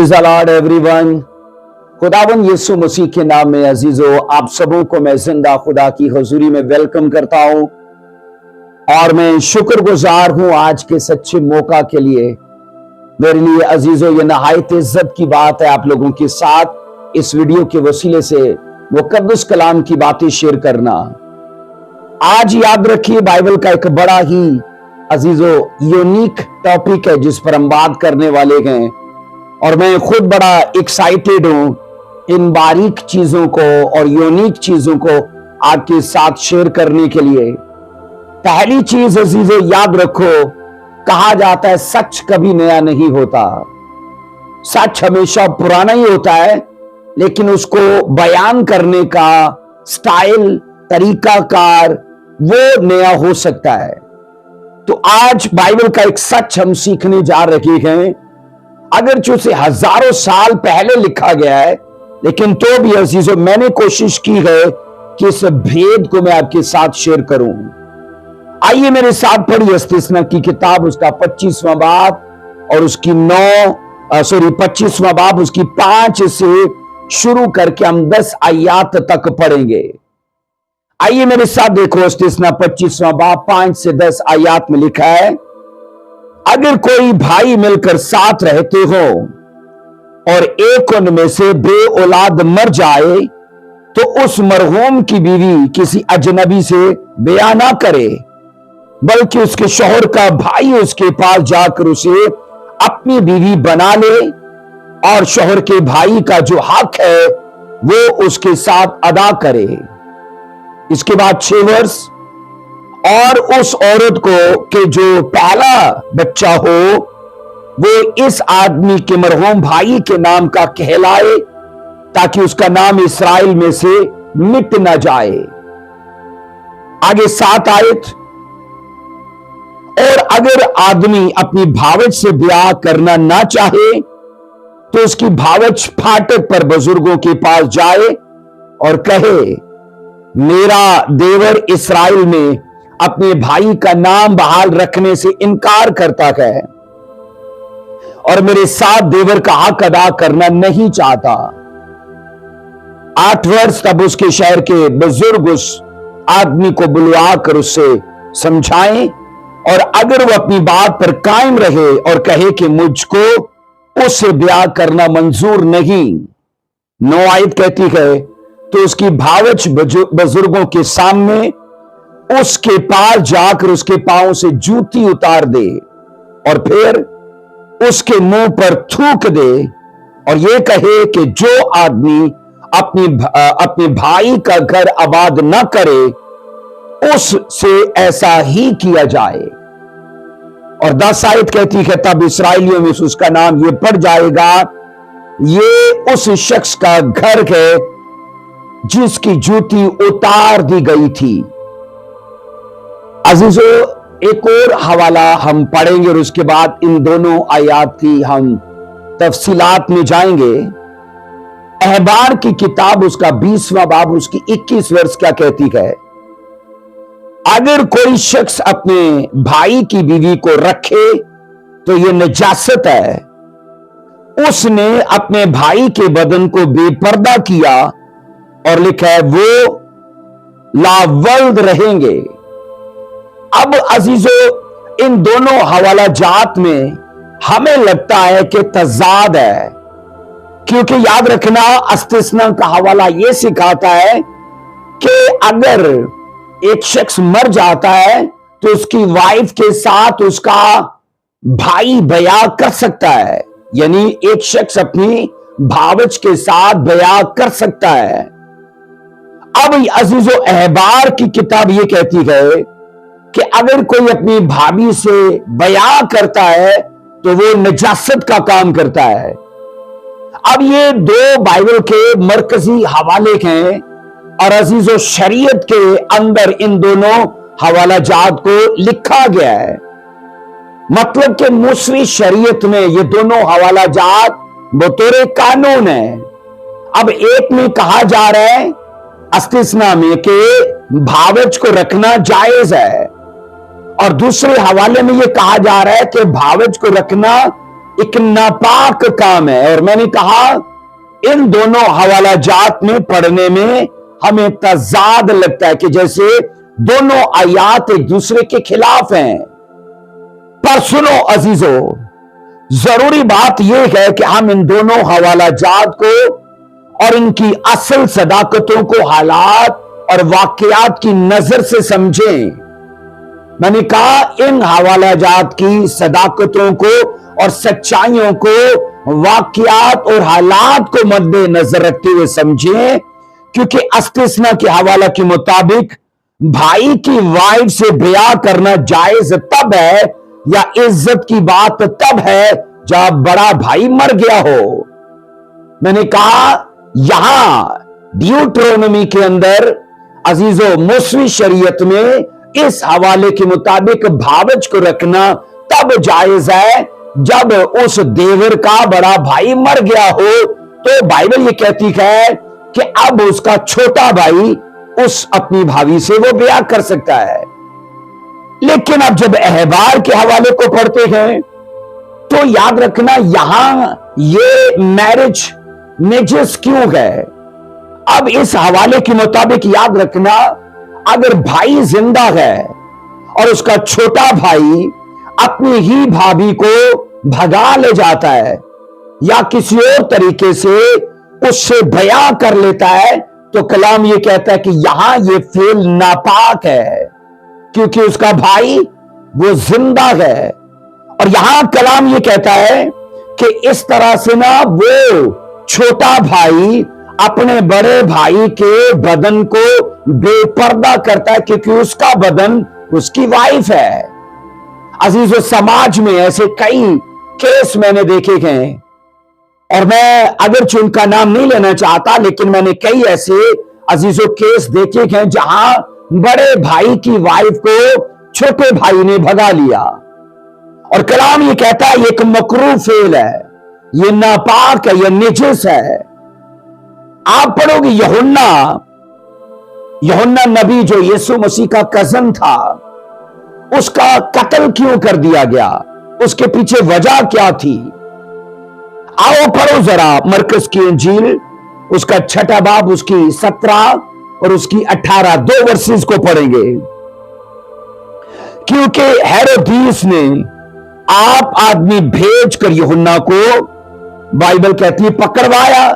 Praise the Lord everyone. खुदावन यीशु मसीह के नाम में अजीजों, आप सबों को मैं जिंदा खुदा की हुजूरी में वेलकम करता हूं और मैं शुक्रगुजार हूं आज के सच्चे मौका के लिए। मेरे लिए अजीजों, ये नहायत इज्जत की बात है आप लोगों के साथ इस वीडियो के वसीले से मुकद्दस कलाम की बातें शेयर करना। आज याद रखिए, बाइबल का एक बड़ा ही अजीजों यूनिक टॉपिक है जिस पर हम बात करने वाले हैं और मैं खुद बड़ा एक्साइटेड हूं इन बारीक चीजों को और यूनिक चीजों को आपके साथ शेयर करने के लिए। पहली चीज अजीजों याद रखो, कहा जाता है सच कभी नया नहीं होता। सच हमेशा पुराना ही होता है, लेकिन उसको बयान करने का स्टाइल, तरीकाकार वो नया हो सकता है। तो आज बाइबल का एक सच हम सीखने जा रहे हैं। अगर जो उसे हजारों साल पहले लिखा गया है, लेकिन तो भी अजीजों मैंने कोशिश की है कि इस भेद को मैं आपके साथ शेयर करूं। आइए मेरे साथ पढ़िए इस्तिस्ना की किताब, उसका 25वां बाब और उसकी 25वां बाब उसकी 5 से शुरू करके हम 10 आयत तक पढ़ेंगे। आइए मेरे साथ देखो, इस्तिस्ना 25वां बाब 5 से 10 आयत में लिखा है, अगर कोई भाई मिलकर साथ रहते हो और एक उनमें से बे औलाद मर जाए, तो उस मरहूम की बीवी किसी अजनबी से ब्याह ना करे, बल्कि उसके शौहर का भाई उसके पास जाकर उसे अपनी बीवी बना ले और शौहर के भाई का जो हक है वो उसके साथ अदा करे। इसके बाद 6 वर्ष, और उस औरत को कि जो पहला बच्चा हो वो इस आदमी के मरहूम भाई के नाम का कहलाए, ताकि उसका नाम इस्राएल में से मिट न जाए। आगे 7 आयत, और अगर आदमी अपनी भावज से ब्याह करना ना चाहे तो उसकी भावज फाटक पर बुजुर्गों के पास जाए और कहे, मेरा देवर इस्राएल में अपने भाई का नाम बहाल रखने से इनकार करता है और मेरे साथ देवर का हक अदा करना नहीं चाहता। 8 वर्ष, तब उसके शहर के बुजुर्ग उस आदमी को बुलवा कर उससे समझाएं, और अगर वो अपनी बात पर कायम रहे और कहे कि मुझको उससे ब्याह करना मंजूर नहीं, 9 आयत कहती है, तो उसकी भावच बुजुर्गों के सामने उसके पास जाकर उसके पांव से जूती उतार दे और फिर उसके मुंह पर थूक दे और यह कहे कि जो आदमी अपने भाई का घर आबाद न करे उससे ऐसा ही किया जाए। और 10 आयत कहती है, तब इस्राएलियों में उसका नाम ये पड़ जाएगा, ये उस शख्स का घर है जिसकी जूती उतार दी गई थी। अजीजों, एक और हवाला हम पढ़ेंगे और उसके बाद इन दोनों आयात की हम तफसीलात में जाएंगे। अहबार की किताब, उसका 20वां बाब उसकी 21 वर्ष क्या कहती है, अगर कोई शख्स अपने भाई की बीवी को रखे तो यह नजासत है, उसने अपने भाई के बदन को बेपर्दा किया, और लिखा है वो लावल्द रहेंगे। अब अजीजों, इन दोनों हवाला जात में हमें लगता है कि तजाद है, क्योंकि याद रखना इस्तिस्ना का हवाला यह सिखाता है कि अगर एक शख्स मर जाता है तो उसकी वाइफ के साथ उसका भाई ब्याह कर सकता है, यानी एक शख्स अपनी भावज के साथ ब्याह कर सकता है। अब अजीजों, अहबार की किताब ये कहती है कि अगर कोई अपनी भाभी से ब्याह करता है तो वो नजासत का काम करता है। अब ये 2 बाइबल के मरकजी हवाले हैं और अजीजों शरीयत के अंदर इन दोनों हवाला जात को लिखा गया है। मतलब कि मुस्लिम शरीयत में ये दोनों हवाला जात बतौर कानून है। अब एक में कहा जा रहा है इस्तिस्ना में कि भावज को रखना जायज है, और दूसरे हवाले में यह कहा जा रहा है कि भावज को रखना ایک ناپاک کام ہے. اور میں نے کہا ان دونوں حوالہ جات میں پڑھنے میں ہمیں تضاد لگتا ہے کہ جیسے دونوں آیات ایک دوسرے کے خلاف ہیں. پر سنو عزیزو، ضروری بات یہ ہے کہ ہم ان دونوں حوالہ جات کو اور ان کی اصل صداقتوں کو حالات اور واقعات کی نظر سے سمجھیں. میں نے کہا ان حوالہ جات کی صداقتوں کو اور سچائیوں کو واقعات اور حالات کو مد نظر رکھتے ہوئے سمجھیں، کیونکہ استثنا کے حوالہ کے مطابق بھائی کی وائف سے بیاہ کرنا جائز تب ہے یا عزت کی بات تب ہے جب بڑا بھائی مر گیا ہو. میں نے کہا یہاں ڈیوٹرونومی کے اندر عزیزو موسوی شریعت میں اس حوالے کے مطابق بھاوج کو رکھنا تب جائز ہے جب اس دیور کا بڑا بھائی مر گیا ہو. تو بائبل یہ کہتی ہے کہ اب اس کا چھوٹا بھائی اس اپنی بھاوی سے وہ بیاہ کر سکتا ہے. لیکن اب جب احبار کے حوالے کو پڑھتے ہیں تو یاد رکھنا یہاں یہ میرج نجس کیوں ہے. اب اس حوالے کے مطابق یاد رکھنا اگر بھائی زندہ ہے اور اس کا چھوٹا بھائی اپنی ہی بھابھی کو بھگا لے جاتا ہے یا کسی اور طریقے سے اس سے بیاہ کر لیتا ہے تو کلام یہ کہتا ہے کہ یہاں یہ فعل ناپاک ہے کیونکہ اس کا بھائی وہ زندہ ہے. اور یہاں کلام یہ کہتا ہے کہ اس طرح سے نہ وہ چھوٹا بھائی اپنے بڑے بھائی کے بدن کو بے پردہ کرتا ہے کیونکہ اس کا بدن اس کی وائف ہے. عزیزو سماج میں ایسے کئی کیس میں نے دیکھے گئے اور میں اگرچہ ان کا نام نہیں لینا چاہتا لیکن میں نے کئی ایسے عزیزو کیس دیکھے گئے جہاں بڑے بھائی کی وائف کو چھوٹے بھائی نے بھگا لیا. اور کلام یہ کہتا ہے یہ ایک مکروہ فعل ہے، یہ ناپاک ہے، یہ نجس ہے. آپ پڑھو گے یوحنا نبی جو یسوع مسیح کا کزن تھا اس کا قتل کیوں کر دیا گیا، اس کے پیچھے وجہ کیا تھی. آؤ پڑھو ذرا مرکز کی انجیل اس کا 6 باب اس کی 17 اور اس کی 18 دو ورسز کو پڑھیں گے. کیونکہ ہیرودیس نے آپ آدمی بھیج کر یوحنا کو بائبل کہتی ہے پکڑوایا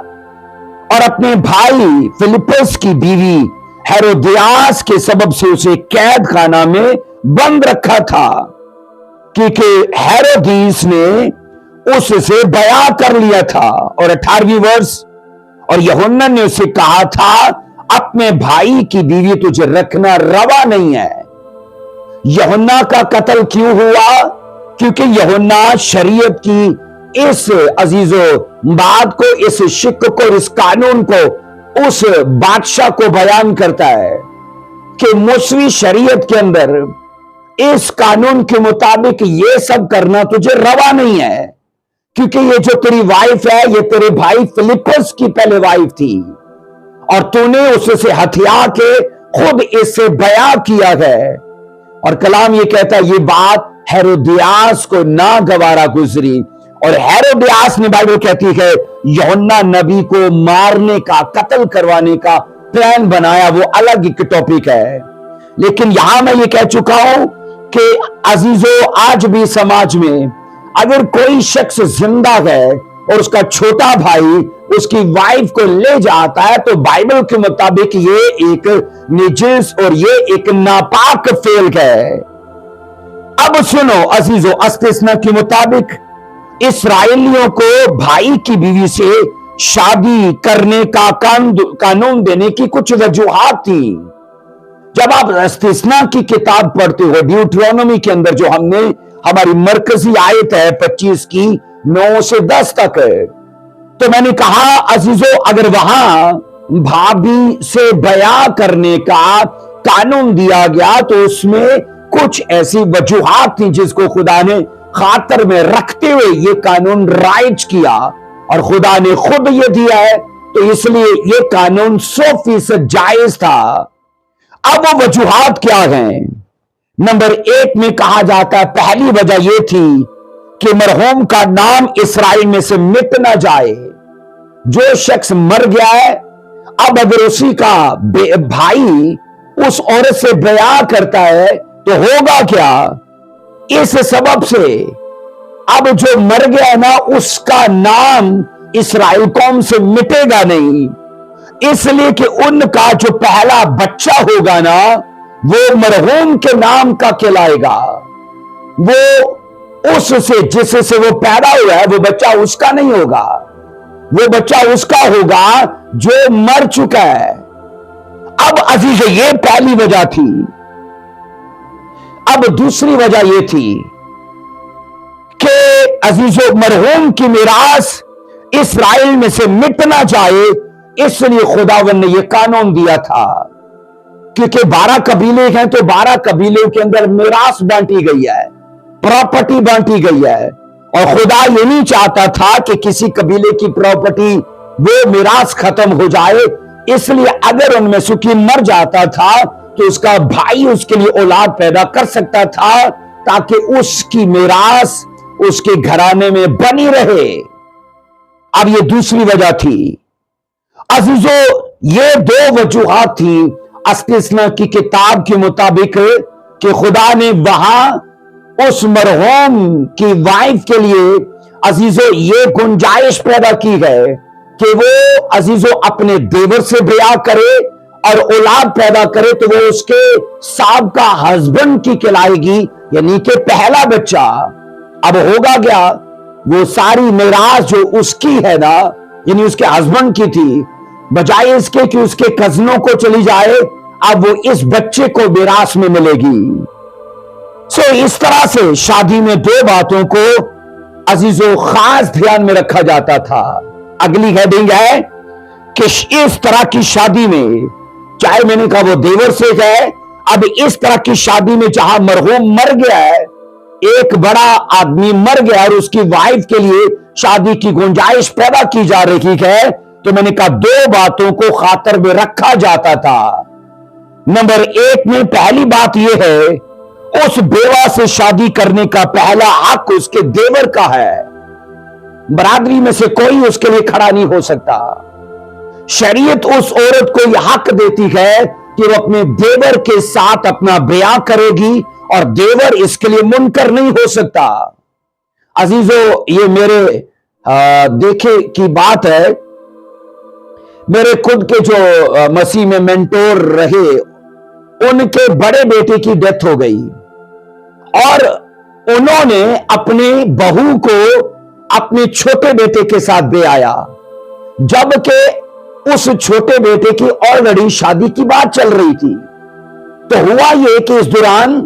اور اپنے بھائی فلپس کی بیوی ہیرودیاس کے سبب سے اسے قید خانہ میں بند رکھا تھا کیونکہ ہیرودیس نے اس سے بیاہ کر لیا تھا. اور 18ویں ورس اور یوحنا نے اسے کہا تھا اپنے بھائی کی بیوی تجھے رکھنا روا نہیں ہے. یوحنا کا قتل کیوں ہوا؟ کیونکہ یوحنا شریعت کی اس عزیزو بات کو، اس شک کو، اس قانون کو اس بادشاہ کو بیان کرتا ہے کہ موسوی شریعت کے اندر اس قانون کے مطابق یہ سب کرنا تجھے روا نہیں ہے کیونکہ یہ جو تیری وائف ہے یہ تیرے بھائی فلپس کی پہلے وائف تھی اور تو نے اس سے ہتھیا کے خود اس سے بیاہ کیا ہے. اور کلام یہ کہتا ہے یہ بات ہیرودیاس کو ناگوارا گزری اور ہیرودیاس نے بائبل کہتی ہے یوحنا نبی کو مارنے کا، قتل کروانے کا پلان بنایا. وہ الگ ایک ٹاپک ہے لیکن یہاں میں یہ کہہ چکا ہوں کہ عزیزو آج بھی سماج میں اگر کوئی شخص زندہ ہے اور اس کا چھوٹا بھائی اس کی وائف کو لے جاتا ہے تو بائبل کے مطابق یہ ایک نجس اور یہ ایک ناپاک فعل ہے. اب سنو عزیزو استثنا کے مطابق اسرائیلیوں کو بھائی کی بیوی سے شادی کرنے کا قانون دینے کی کچھ وجوہات تھی. جب آپ استثنا کی کتاب پڑھتے ہو ڈیوٹرونومی کے اندر جو ہم نے ہماری مرکزی آیت ہے 25 کی 9 سے 10 تک، تو میں نے کہا عزیزو اگر وہاں بھابی سے بیاہ کرنے کا قانون دیا گیا تو اس میں کچھ ایسی وجوہات تھیں جس کو خدا نے خاطر میں رکھتے ہوئے یہ قانون رائج کیا اور خدا نے خود یہ دیا ہے تو اس لیے یہ قانون 100% جائز تھا. اب وہ وجوہات کیا ہیں؟ نمبر 1 میں کہا جاتا ہے پہلی وجہ یہ تھی कि मरहूम का नाम इसराइल में से मिट ना जाए। जो शख्स मर गया है, अब अगर उसी का भाई उस औरत से ब्याह करता है तो होगा क्या? इस सबब से अब जो मर गया है ना, उसका नाम इसराइल कौम से मिटेगा नहीं, इसलिए कि उनका जो पहला बच्चा होगा ना, वो मरहूम के नाम का कहलाएगा। वो उससे, जिससे वो पैदा हुआ है, वो बच्चा उसका नहीं होगा, वो बच्चा उसका होगा जो मर चुका है। अब अजीज, ये पहली वजह थी। अब दूसरी वजह यह थी कि अजीजों, मरहूम की मिरास इसराइल में से मिट ना जाए, इसलिए खुदावन ने यह कानून दिया था। क्योंकि 12 कबीले हैं तो 12 कबीलों के अंदर मिरास बांटी गई है, प्रॉपर्टी बांटी गई है, और खुदा ये नहीं चाहता था कि किसी कबीले की प्रॉपर्टी, वो मिरास खत्म हो जाए। इसलिए अगर उनमें से कोई मर जाता था तो उसका भाई उसके लिए औलाद पैदा कर सकता था, ताकि उसकी मिरास उसके घराने में बनी रहे। अब ये दूसरी वजह थी। अजीजों, ये 2 वजूहात थी अस्तिस्ना की किताब के मुताबिक कि खुदा ने वहां उस मरहूम की वाइफ के लिए अजीजों ये गुंजाइश पैदा की है कि वो अजीजों अपने देवर से ब्याह करे और औलाद पैदा करे, तो वो उसके साबका हस्बैंड की कहलाएगी, यानी कि पहला बच्चा। अब होगा क्या, वो सारी मिरास जो उसकी है ना, यानी उसके हस्बैंड की थी, बजाय इसके कि उसके कजनों को चली जाए, अब वो इस बच्चे को मिरास में मिलेगी। इस तरह से शादी में 2 बातों को अजीजों खास ध्यान में रखा जाता था। अगली हेडिंग है कि इस तरह की शादी में, चाहे मैंने कहा वो देवर से है, अब इस तरह की शादी में जहां मरहूम मर गया है, एक बड़ा आदमी मर गया और उसकी वाइफ के लिए शादी की गुंजाइश पैदा की जा रही है, तो मैंने कहा 2 बातों को खातर में रखा जाता था। नंबर 1 में पहली बात यह है, उस बेवा से शादी करने का पहला हक उसके देवर का है। बरादरी में से कोई उसके लिए खड़ा नहीं हो सकता। शरीयत उस औरत को यह हक देती है कि वो अपने देवर के साथ अपना ब्याह करेगी, और देवर इसके लिए मुनकर नहीं हो सकता। अजीजों, ये मेरे देखे की बात है। मेरे खुद के जो मसीह में मेंटोर रहे, उनके बड़े बेटे की डेथ हो गई और उन्होंने अपने बहू को अपने छोटे बेटे के साथ ब्याया, जबकि उस छोटे बेटे की ऑलरेडी शादी की बात चल रही थी। तो हुआ यह कि इस दौरान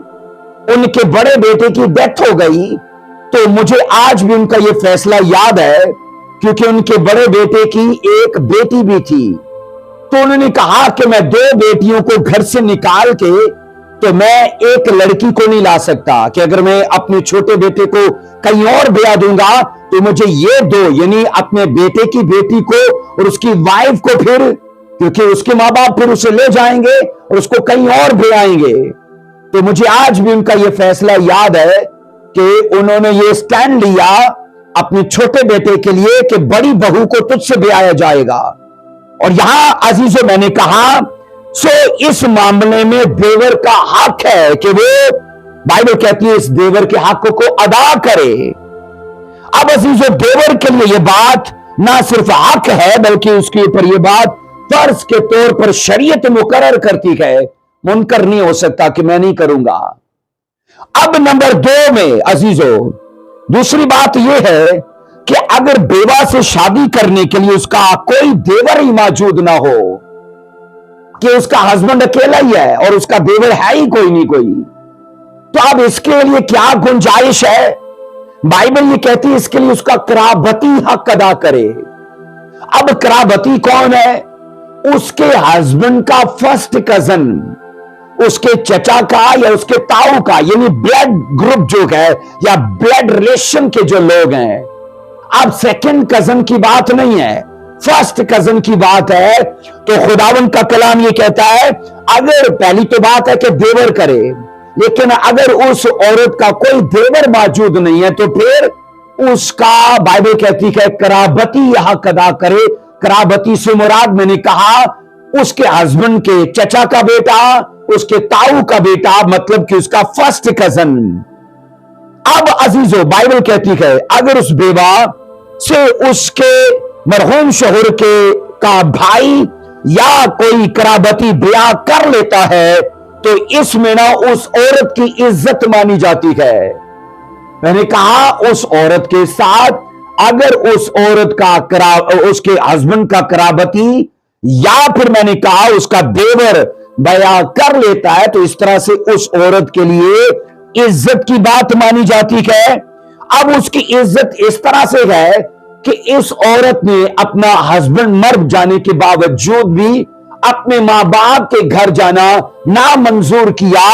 उनके बड़े बेटे की डेथ हो गई। तो मुझे आज भी उनका यह फैसला याद है, क्योंकि उनके बड़े बेटे की एक बेटी भी थी। तो उन्होंने कहा कि मैं 2 बेटियों को घर से निकाल के, तो मैं एक लड़की को नहीं ला सकता, कि अगर मैं अपने छोटे बेटे को कहीं और ब्याह दूंगा तो मुझे ये 2, यानी अपने बेटे की बेटी को और उसकी वाइफ को, फिर क्योंकि उसके माँ बाप फिर उसे ले जाएंगे और उसको कहीं और ब्याएंगे। तो मुझे आज भी उनका यह फैसला याद है कि उन्होंने ये स्टैंड लिया अपने छोटे बेटे के लिए कि बड़ी बहू को तुझसे ब्याया जाएगा। और यहां अजीजों, मैंने कहा इस मामले में देवर का हक है कि वो, बाइबल कहती है, इस देवर के हक को अदा करे। अब अजीजों, देवर के लिए यह बात ना सिर्फ हक है, बल्कि उसके ऊपर यह बात फर्ज के तौर पर शरीयत मुकर्रर करती है। मुनकर नहीं हो सकता कि मैं नहीं करूंगा। अब नंबर 2 में अजीजों, दूसरी बात यह है कि अगर बेवा से शादी करने के लिए उसका कोई देवर ही मौजूद ना हो, कि उसका हस्बैंड अकेला ही है और उसका देवर है ही कोई नहीं कोई, तो अब इसके लिए क्या गुंजाइश है? बाइबल ये कहती है इसके लिए उसका कराबती हक अदा करे। अब कराबती कौन है? उसके हस्बैंड का फर्स्ट कजन, उसके चचा का या उसके ताऊ का, यानी ब्लड ग्रुप जो है या ब्लड रिलेशन के जो लोग हैं। अब सेकंड कजन की बात नहीं है, फर्स्ट कजन की बात है। तो खुदावन का कलाम ये कहता है, अगर पहली तो बात है कि देवर करे, लेकिन अगर उस औरत का कोई देवर मौजूद नहीं है तो फिर उसका बाइबल कहती है कराबती यहां अदा करे। कराबती से मुराद मैंने कहा उसके हस्बैंड के चचा का बेटा, उसके ताऊ का बेटा, मतलब कि उसका फर्स्ट कजन। अब अजीजों, बाइबल कहती है अगर उस बेवा से उसके मरहूम शोहर के का भाई या कोई कराबती ब्याह कर लेता है तो इसमें ना उस औरत की इज्जत मानी जाती है। मैंने कहा उस औरत के साथ अगर उस औरत का उसके हस्बैंड का कराबती या फिर मैंने कहा उसका देवर ब्याह कर लेता है तो इस तरह से उस औरत के लिए इज्जत की बात मानी जाती है। अब उसकी इज्जत इस तरह से है कि इस औरत ने अपना हस्बैंड मर जाने के बावजूद भी अपने मां बाप के घर जाना नामंजूर किया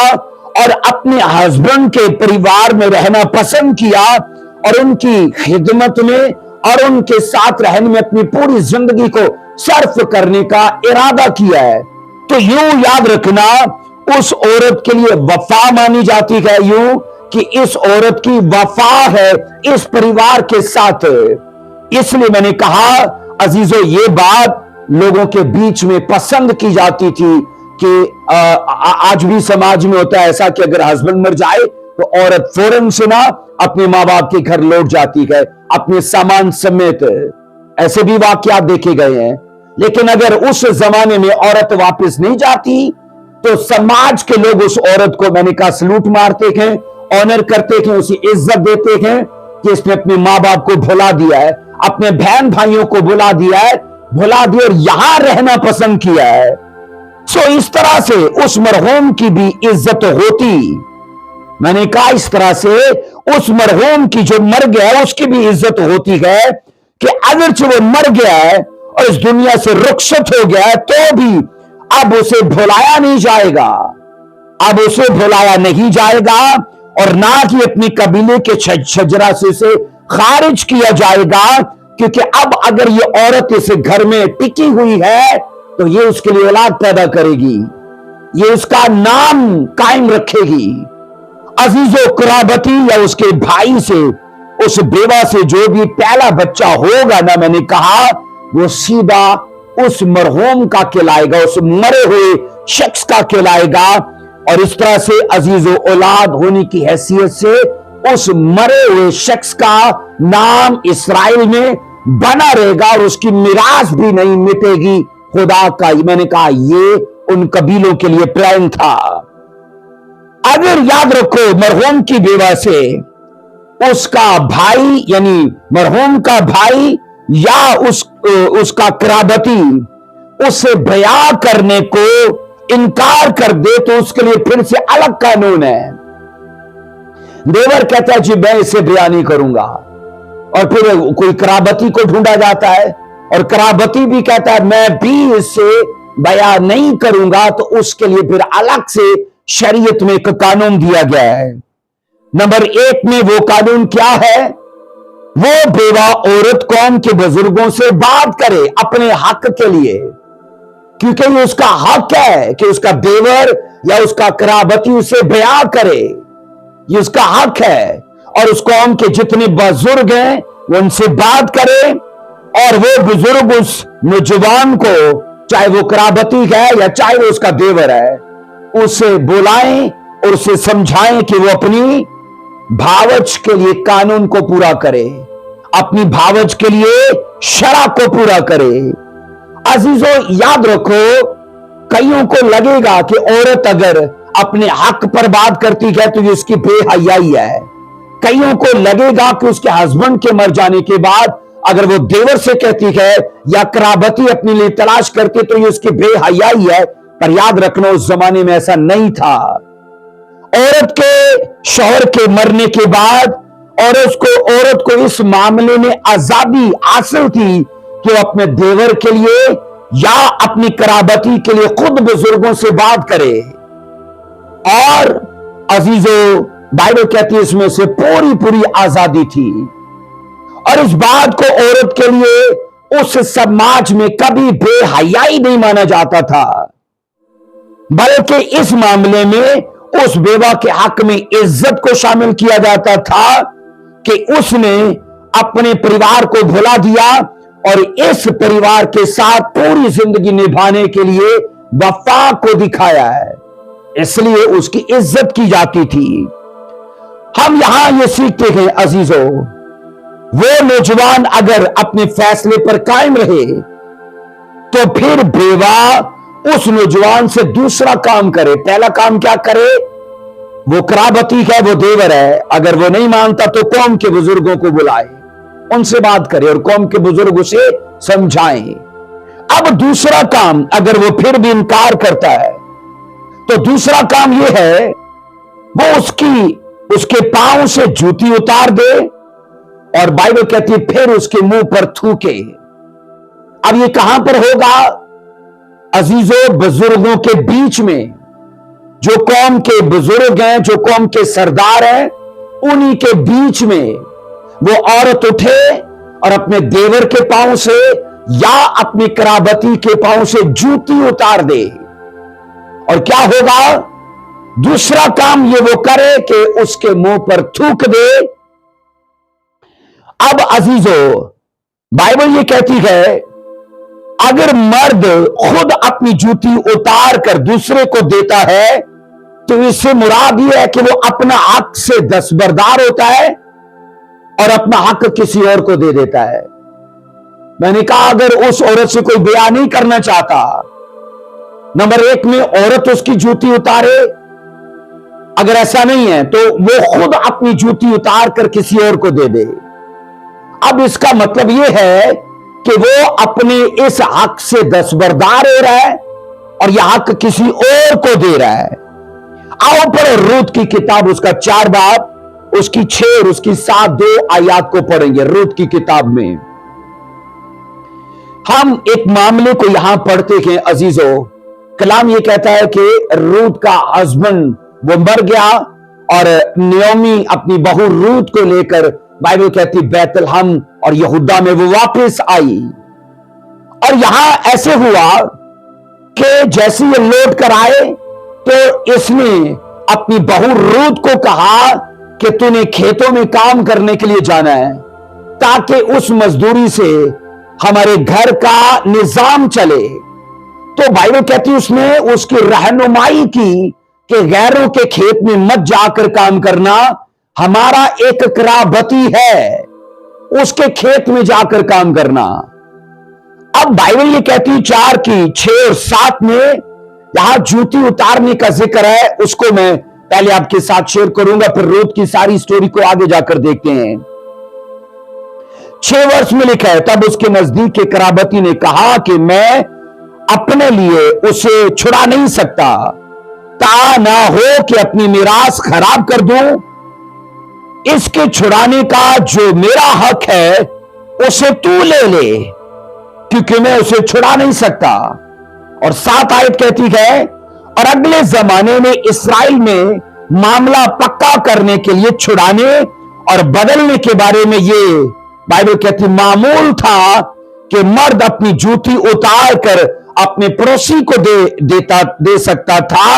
और अपने हस्बैंड के परिवार में रहना पसंद किया और उनकी खिदमत में और उनके साथ रहने में अपनी पूरी जिंदगी को सर्फ करने का इरादा किया है। तो यूं याद रखना उस औरत के लिए वफा मानी जाती है, यूं कि इस औरत की वफा है इस परिवार के साथ। इसलिए मैंने कहा अजीजों, ये बात लोगों के बीच में पसंद की जाती थी कि आज भी समाज में होता है ऐसा कि अगर हस्बैंड मर जाए तो औरत फौरन से ना अपने मां बाप के घर लौट जाती है अपने सामान समेत। ऐसे भी वाकयात देखे गए हैं। लेकिन अगर उस जमाने में औरत वापस नहीं जाती तो समाज के लोग उस औरत को, मैंने कहा, सलूट मारते हैं, ऑनर करते हैं, उसे इज्जत देते हैं कि इसने अपने मां बाप को भुला दिया है, अपने बहन भाइयों को भुला दिया है, और यहां रहना पसंद किया है। सो इस तरह से उस मरहूम की भी इज्जत होती। मैंने कहा इस तरह से उस मरहूम की जो मर गया है उसकी भी इज्जत होती है कि अगर वो मर गया है और इस दुनिया से रुखसत हो गया है तो भी अब उसे भुलाया नहीं जाएगा, अब उसे भुलाया नहीं जाएगा और ना कि अपनी कबीले के छजरा से खारिज किया जाएगा, क्योंकि अब अगर ये औरत इस घर में टिकी हुई है तो ये उसके लिए औलाद पैदा करेगी, ये उसका नाम कायम रखेगी। अजीजो, कराबती या उसके भाई से, उस बेवा से जो भी पहला बच्चा होगा ना, मैंने कहा वो सीधा उस मरहूम का कहलाएगा, उस मरे हुए शख्स का कहलाएगा। और इस तरह से अजीजो, औलाद होने की हैसियत से उस मरे हुए शख्स का नाम इसराइल में बना रहेगा और उसकी मिरास भी नहीं मिटेगी खुदा का। मैंने कहा ये उन कबीलों के लिए प्लान था। अगर याद रखो, मरहूम की बेवा से उसका भाई यानी मरहूम का भाई या उसका कराबती उससे ब्याह करने को इनकार कर दे तो उसके लिए फिर से अलग कानून है। देवर कहता है जी मैं इससे ब्याह नहीं करूंगा, और फिर कोई कराबती को ढूंढा जाता है और कराबती भी कहता है मैं भी इससे ब्याह नहीं करूंगा, तो उसके लिए फिर अलग से शरीयत में एक कानून दिया गया है। नंबर 1 में वो कानून क्या है? वो बेवा औरत कौम के बुजुर्गों से बात करे अपने हक के लिए, क्योंकि ये उसका हक है कि उसका देवर या उसका कराबती उसे ब्याह करे, ये उसका हक है। और उस कौम के जितने बुजुर्ग हैं वो उनसे बात करे और वो बुजुर्ग उस नौजवान को, चाहे वो कराबती है या चाहे वो उसका देवर है, उसे बुलाएं और उसे समझाएं कि वो अपनी भावच के लिए कानून को पूरा करे, अपनी भावच के लिए शरा को पूरा करे। अजीजों, याद रखो, कईयों को लगेगा कि औरत अगर अपने हक पर बात करती है तो ये उसकी बेहयाई है। कईयों को लगेगा कि उसके हस्बैंड के मर जाने के बाद अगर वो देवर से कहती है या कराबती अपने लिए तलाश करती तो ये उसकी बेहयाई है। पर याद रखना उस जमाने में ऐसा नहीं था। औरत के शौहर के मरने के बाद औरत को इस मामले में आजादी हासिल थी कि वो अपने देवर के लिए या अपनी कराबती के लिए खुद बुजुर्गों से बात करे। और अजीजों, बाइबल कहती है इसमें से पूरी आजादी थी। और इस बात को औरत के लिए उस समाज में कभी बेहयाई नहीं माना जाता था, बल्कि इस मामले में उस बेवा के हक में इज्जत को शामिल किया जाता था कि उसने अपने परिवार को भुला दिया और इस परिवार के साथ पूरी जिंदगी निभाने के लिए वफा को दिखाया है, इसलिए उसकी इज्जत की जाती थी। हम यहां ये सीखते हैं अजीजों, वो नौजवान अगर अपने फैसले पर कायम रहे तो फिर बेवा उस नौजवान से दूसरा काम करे। पहला काम क्या करे? वो कराबती है, वो देवर है, अगर वो नहीं मानता तो कौम के बुजुर्गों को बुलाए, उनसे बात करे और कौम के बुजुर्गों से समझाएं। अब दूसरा काम, अगर वो फिर भी इनकार करता है तो दूसरा काम ये है, वो उसके पांव से जूती उतार दे और बाइबल कहती है फिर उसके मुंह पर थूके। अब ये कहां पर होगा अजीजों? बुजुर्गों के बीच में। जो कौम के बुजुर्ग हैं, जो कौम के सरदार हैं, उन्हीं के बीच में वो औरत उठे और अपने देवर के पांव से या अपनी कराबती के पांव से जूती उतार दे। और क्या होगा? दूसरा काम ये वो करे कि उसके मुंह पर थूक दे। अब अजीजों, बाइबल ये कहती है अगर मर्द खुद अपनी जूती उतार कर दूसरे को देता है तो इससे मुराद ये है कि वो अपना हक से दस्तबरदार होता है और अपना हक किसी और को दे देता है। मैंने कहा अगर उस औरत से कोई ब्याह नहीं करना चाहता, नंबर एक में औरत उसकी जूती उतारे, अगर ऐसा नहीं है तो वो खुद अपनी जूती उतार कर किसी और को दे दे। अब इसका मतलब यह है कि वो अपने इस हक से दस्तबरदार हो रहा है और यह हक किसी और को दे रहा है। आओ पढ़ो रूत की किताब, उसका 4 बाब, उसकी 6 और उसकी 7 2 आयत को पढ़ेंगे। रूत की किताब में हम एक मामले को यहां पढ़ते हैं अजीजों। कलाम ये कहता है कि रूत का हस्बैंड वो मर गया और नियोमी अपनी बहू रूत को लेकर बाइबल कहती बैतलहम और यहूदा में वो वापस आई। और यहां ऐसे हुआ कि जैसे ये लौट कर आए तो इसने अपनी बहू रूत को कहा कि तूने खेतों में काम करने के लिए जाना है ताकि उस मजदूरी से हमारे घर का निजाम चले। तो बाइबल कहती उसने उसकी रहनुमाई की कि गैरों के खेत में मत जाकर काम करना, हमारा एक कराबती है, उसके खेत में जाकर काम करना। अब बाइबल ये कहती 4 की 6 और 7 में यहां जूती उतारने का जिक्र है, उसको मैं पहले आपके साथ शेयर करूंगा, फिर रूत की सारी स्टोरी को आगे जाकर देखते हैं। 6 वर्ष में लिखा है तब उसके नजदीक के कराबती ने कहा कि मैं अपने लिए उसे छुड़ा नहीं सकता, ता ना हो कि अपनी मिरास खराब कर दूं। इसके छुड़ाने का जो मेरा हक है उसे तू ले ले, क्योंकि मैं उसे छुड़ा नहीं सकता। और 7 आयत कहती है और अगले जमाने में इस्राएल में मामला पक्का करने के लिए छुड़ाने और बदलने के बारे में ये बाइबल कहती मामूल था कि मर्द अपनी जूती उतार कर अपने पड़ोसी को दे सकता था।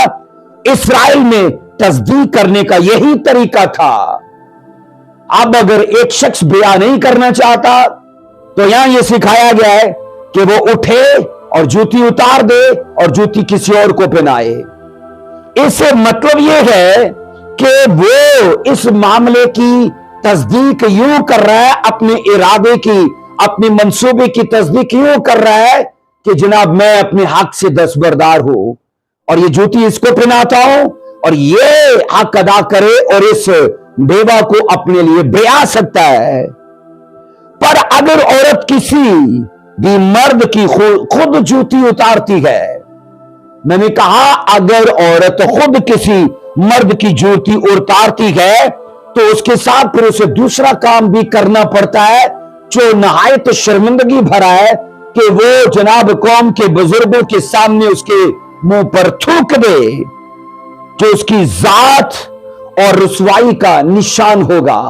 इस्राएल में तस्दीक करने का यही तरीका था। अब अगर एक शख्स ब्याह नहीं करना चाहता तो यहां यह सिखाया गया है कि वो उठे और जूती उतार दे और जूती किसी और को पहनाए। इससे मतलब यह है कि वो इस मामले की तस्दीक यूं कर रहा है, अपने इरादे की, अपने मंसूबे की तस्दीक यूं कर रहा है कि जनाब मैं अपने हक से दस्तबरदार हूं और ये जूती इसको पहनाता हूं और ये हक अदा करे और इस बेवा को अपने लिए ब्याह सकता है। पर अगर औरत किसी भी मर्द की खुद जूती उतारती है, मैंने कहा अगर औरत खुद किसी मर्द की जूती उतारती है तो उसके साथ फिर उसे दूसरा काम भी करना पड़ता है जो नहायत शर्मिंदगी भरा है कि वो जनाब कौम के बुजुर्गों के सामने उसके मुंह पर थूक दे, जो उसकी जात और रुसवाई का निशान होगा।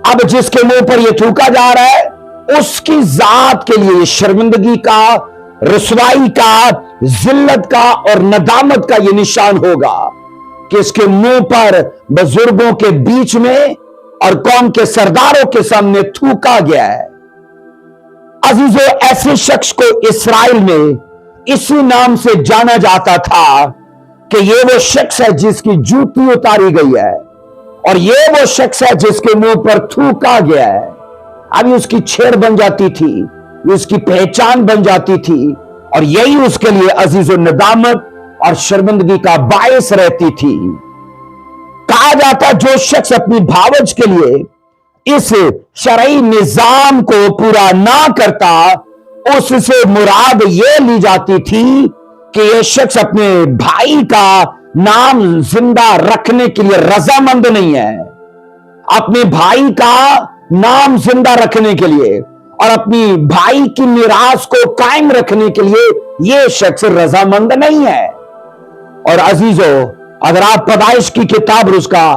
अब जिसके मुंह पर यह थूका जा रहा है उसकी जात के लिए शर्मिंदगी का, रुसवाई का, जिल्लत का और नदामत का यह निशान होगा कि इसके मुंह पर बुजुर्गों के बीच में और कौम के सरदारों के सामने थूका गया है। अजीजों, ऐसे शख्स को इस्राएल में इसी नाम से जाना जाता था कि ये वो शख्स है जिसकी जूती उतारी गई है, और ये वो शख्स है जिसके मुंह पर थूका गया है। अभी उसकी छेड़ बन जाती थी, उसकी पहचान बन जाती थी, और यही उसके लिए अजीजों नदामत और शर्मिंदगी का बायस रहती थी। कहा जाता जो शख्स अपनी भावज के लिए इस शरई निजाम को पूरा ना करता, उससे मुराद यह ली जाती थी कि यह शख्स अपने भाई का नाम जिंदा रखने के लिए रजामंद नहीं है। अपने भाई का नाम जिंदा रखने के लिए और अपनी भाई की मीरास को कायम रखने के लिए यह शख्स रजामंद नहीं है। और अजीजों, अगर आप पैदाइश की किताब उसका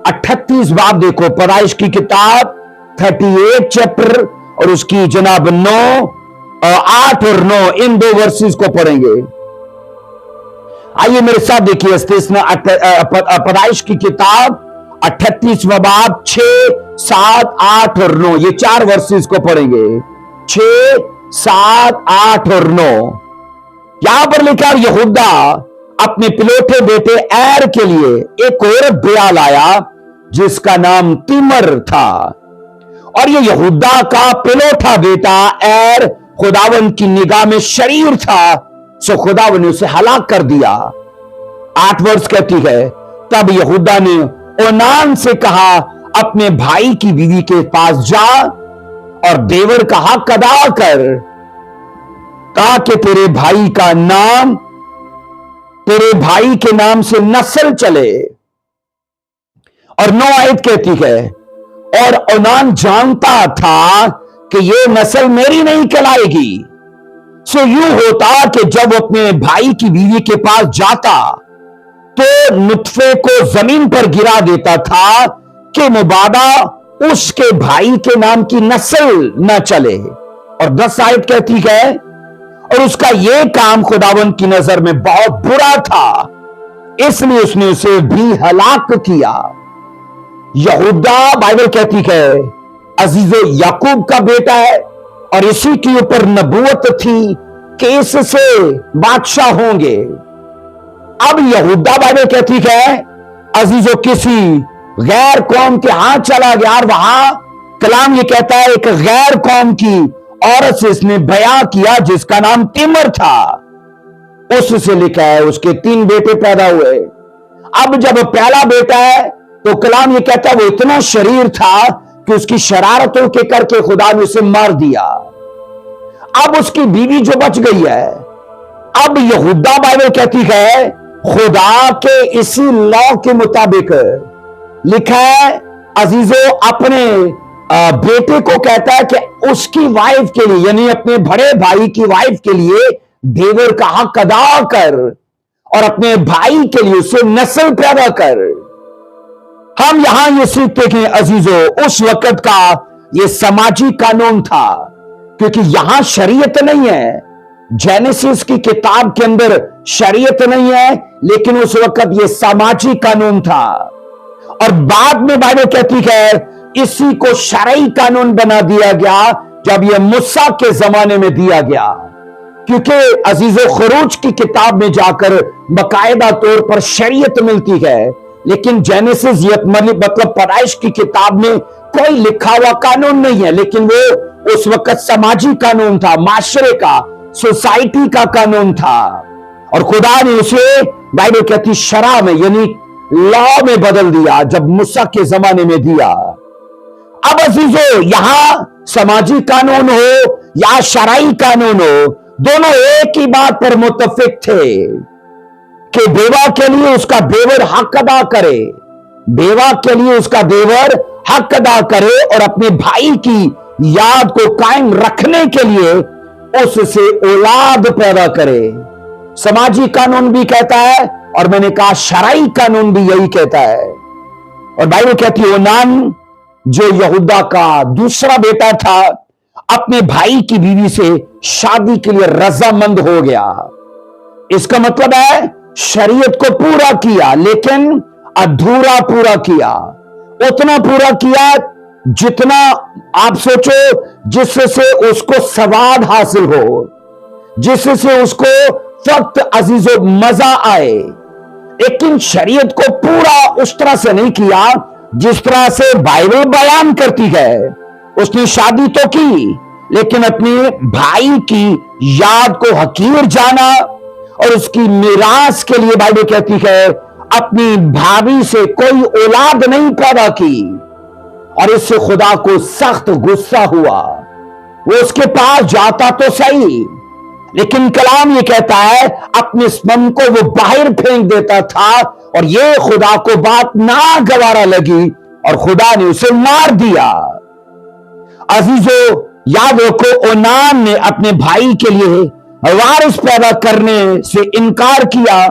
38 बाब देखो, पैदाइश की किताब 38 चैप्टर और उसकी जनाब 8 और 9 इन 2 वर्सेस को पढ़ेंगे। आइए मेरे साथ देखिए पैदाइश की किताब 38 बाब 6, 7, 8 और 9, ये 4 वर्सेस को पढ़ेंगे। 6, 7, 8 और 9 यहां पर लिखा, यहूदा अपने पिलोठे बेटे एर के लिए एक और ब्याह लाया जिसका नाम तिमर था, और ये यहूदा का पिलोठा बेटा एर खुदावन की निगाह में शरीर था, सो खुदावन ने उसे हलाक कर दिया। 8 वर्ष कहती है, तब यहूदा ने ओनान से कहा, अपने भाई की बीवी के पास जा और देवर का हक अदा कर, ताकि तेरे भाई का नाम तेरे भाई के नाम से नस्ल चले। और 9 आयत कहती है, और ओनान जानता था कि ये नस्ल मेरी नहीं कहलाएगी। सो यूं होता कि जब अपने भाई की बीवी के पास जाता तो नुत्फे को जमीन पर गिरा देता था कि मुबादा उसके भाई के नाम की नस्ल न चले। और 10 आयत कहती है, और उसका यह काम खुदावंद की नजर में बहुत बुरा था, इसलिए उसने उसे भी हलाक किया। यहूदा, बाइबल कहती है, अजीजो याकूब का बेटा है, और इसी के ऊपर नबूवत थी कि इससे बादशाह होंगे। अब यहूदा, बाइबल कहती है, अजीजो किसी गैर कौम के हाथ चला गया, और वहां कलाम ये कहता है एक गैर कौम की औरत से इसने बयां किया जिसका नाम तिमर था। उससे लिखा है उसके 3 बेटे पैदा हुए। अब जब पहला बेटा है तो कलाम ये कहता है वो इतना शरीर था कि उसकी शरारतों के करके खुदा ने उसे मार दिया। अब उसकी बीवी जो बच गई है, अब यहूदा, बाइबल कहती है, खुदा के इसी लॉ के मुताबिक लिखा है, अजीजों अपने बेटे को कहता है कि उसकी वाइफ के लिए, यानी अपने बड़े भाई की वाइफ के लिए देवर का हक अदा कर, और अपने भाई के लिए उसे नस्ल पैदा कर। हम यहां ये सीखते कि अजीजों उस वक्त का ये समाजी कानून था, क्योंकि यहां शरीयत नहीं है। जेनेसिस की किताब के अंदर शरीयत नहीं है, लेकिन उस वक्त ये सामाजिक कानून था। और बाद में बाइबल कहती है इसी को शरई कानून बना दिया गया जब यह मूसा के जमाने में दिया गया, क्योंकि अजीजो खुरूज की किताब में जाकर बाकायदा तौर पर शरीयत मिलती है, लेकिन जेनेसिस मतलब पैदाइश की किताब में कोई लिखा हुआ कानून नहीं है, लेकिन वो उस वक्त समाजी कानून था, माशरे का, सोसाइटी का कानून था। और खुदा ने उसे बाइबल कहती शरा में, यानी लॉ में बदल दिया जब मूसा के जमाने में दिया। अब अजीजों यहां समाजी कानून हो या शराई कानून हो, दोनों एक ही बात पर मुत्तफिक थे कि बेवा के लिए उसका देवर हक अदा करे, बेवा के लिए उसका देवर हक अदा करे, और अपने भाई की याद को कायम रखने के लिए उससे औलाद पैदा करे। समाजी कानून भी कहता है, और मैंने कहा शराई कानून भी यही कहता है। और बाइबल कहती है ओनान जो यहूदा का दूसरा बेटा था, अपने भाई की बीवी से शादी के लिए रजामंद हो गया। इसका मतलब है शरीयत को पूरा किया लेकिन अधूरा पूरा किया। उतना पूरा किया जितना आप सोचो, जिससे उसको स्वाद हासिल हो, जिससे उसको फक्त अजीजो मजा आए। लेकिन शरीयत को पूरा उस तरह से नहीं किया जिस तरह से बाइबल बयान करती है। उसने शादी तो की, लेकिन अपने भाई की याद को हकीर जाना, और उसकी मिरास के लिए बाइबल कहती है अपनी भाभी से कोई औलाद नहीं पैदा की, और इससे खुदा को सख्त गुस्सा हुआ। वो उसके पास जाता तो सही, लेकिन कलाम ये कहता है अपने स्पर्म को वो बाहर फेंक देता था, और ये खुदा को बात ना गवारा लगी और खुदा ने उसे मार दिया। अजीजो याद रखो, ओनान ने अपने भाई के लिए वारिस पैदा करने से इनकार किया,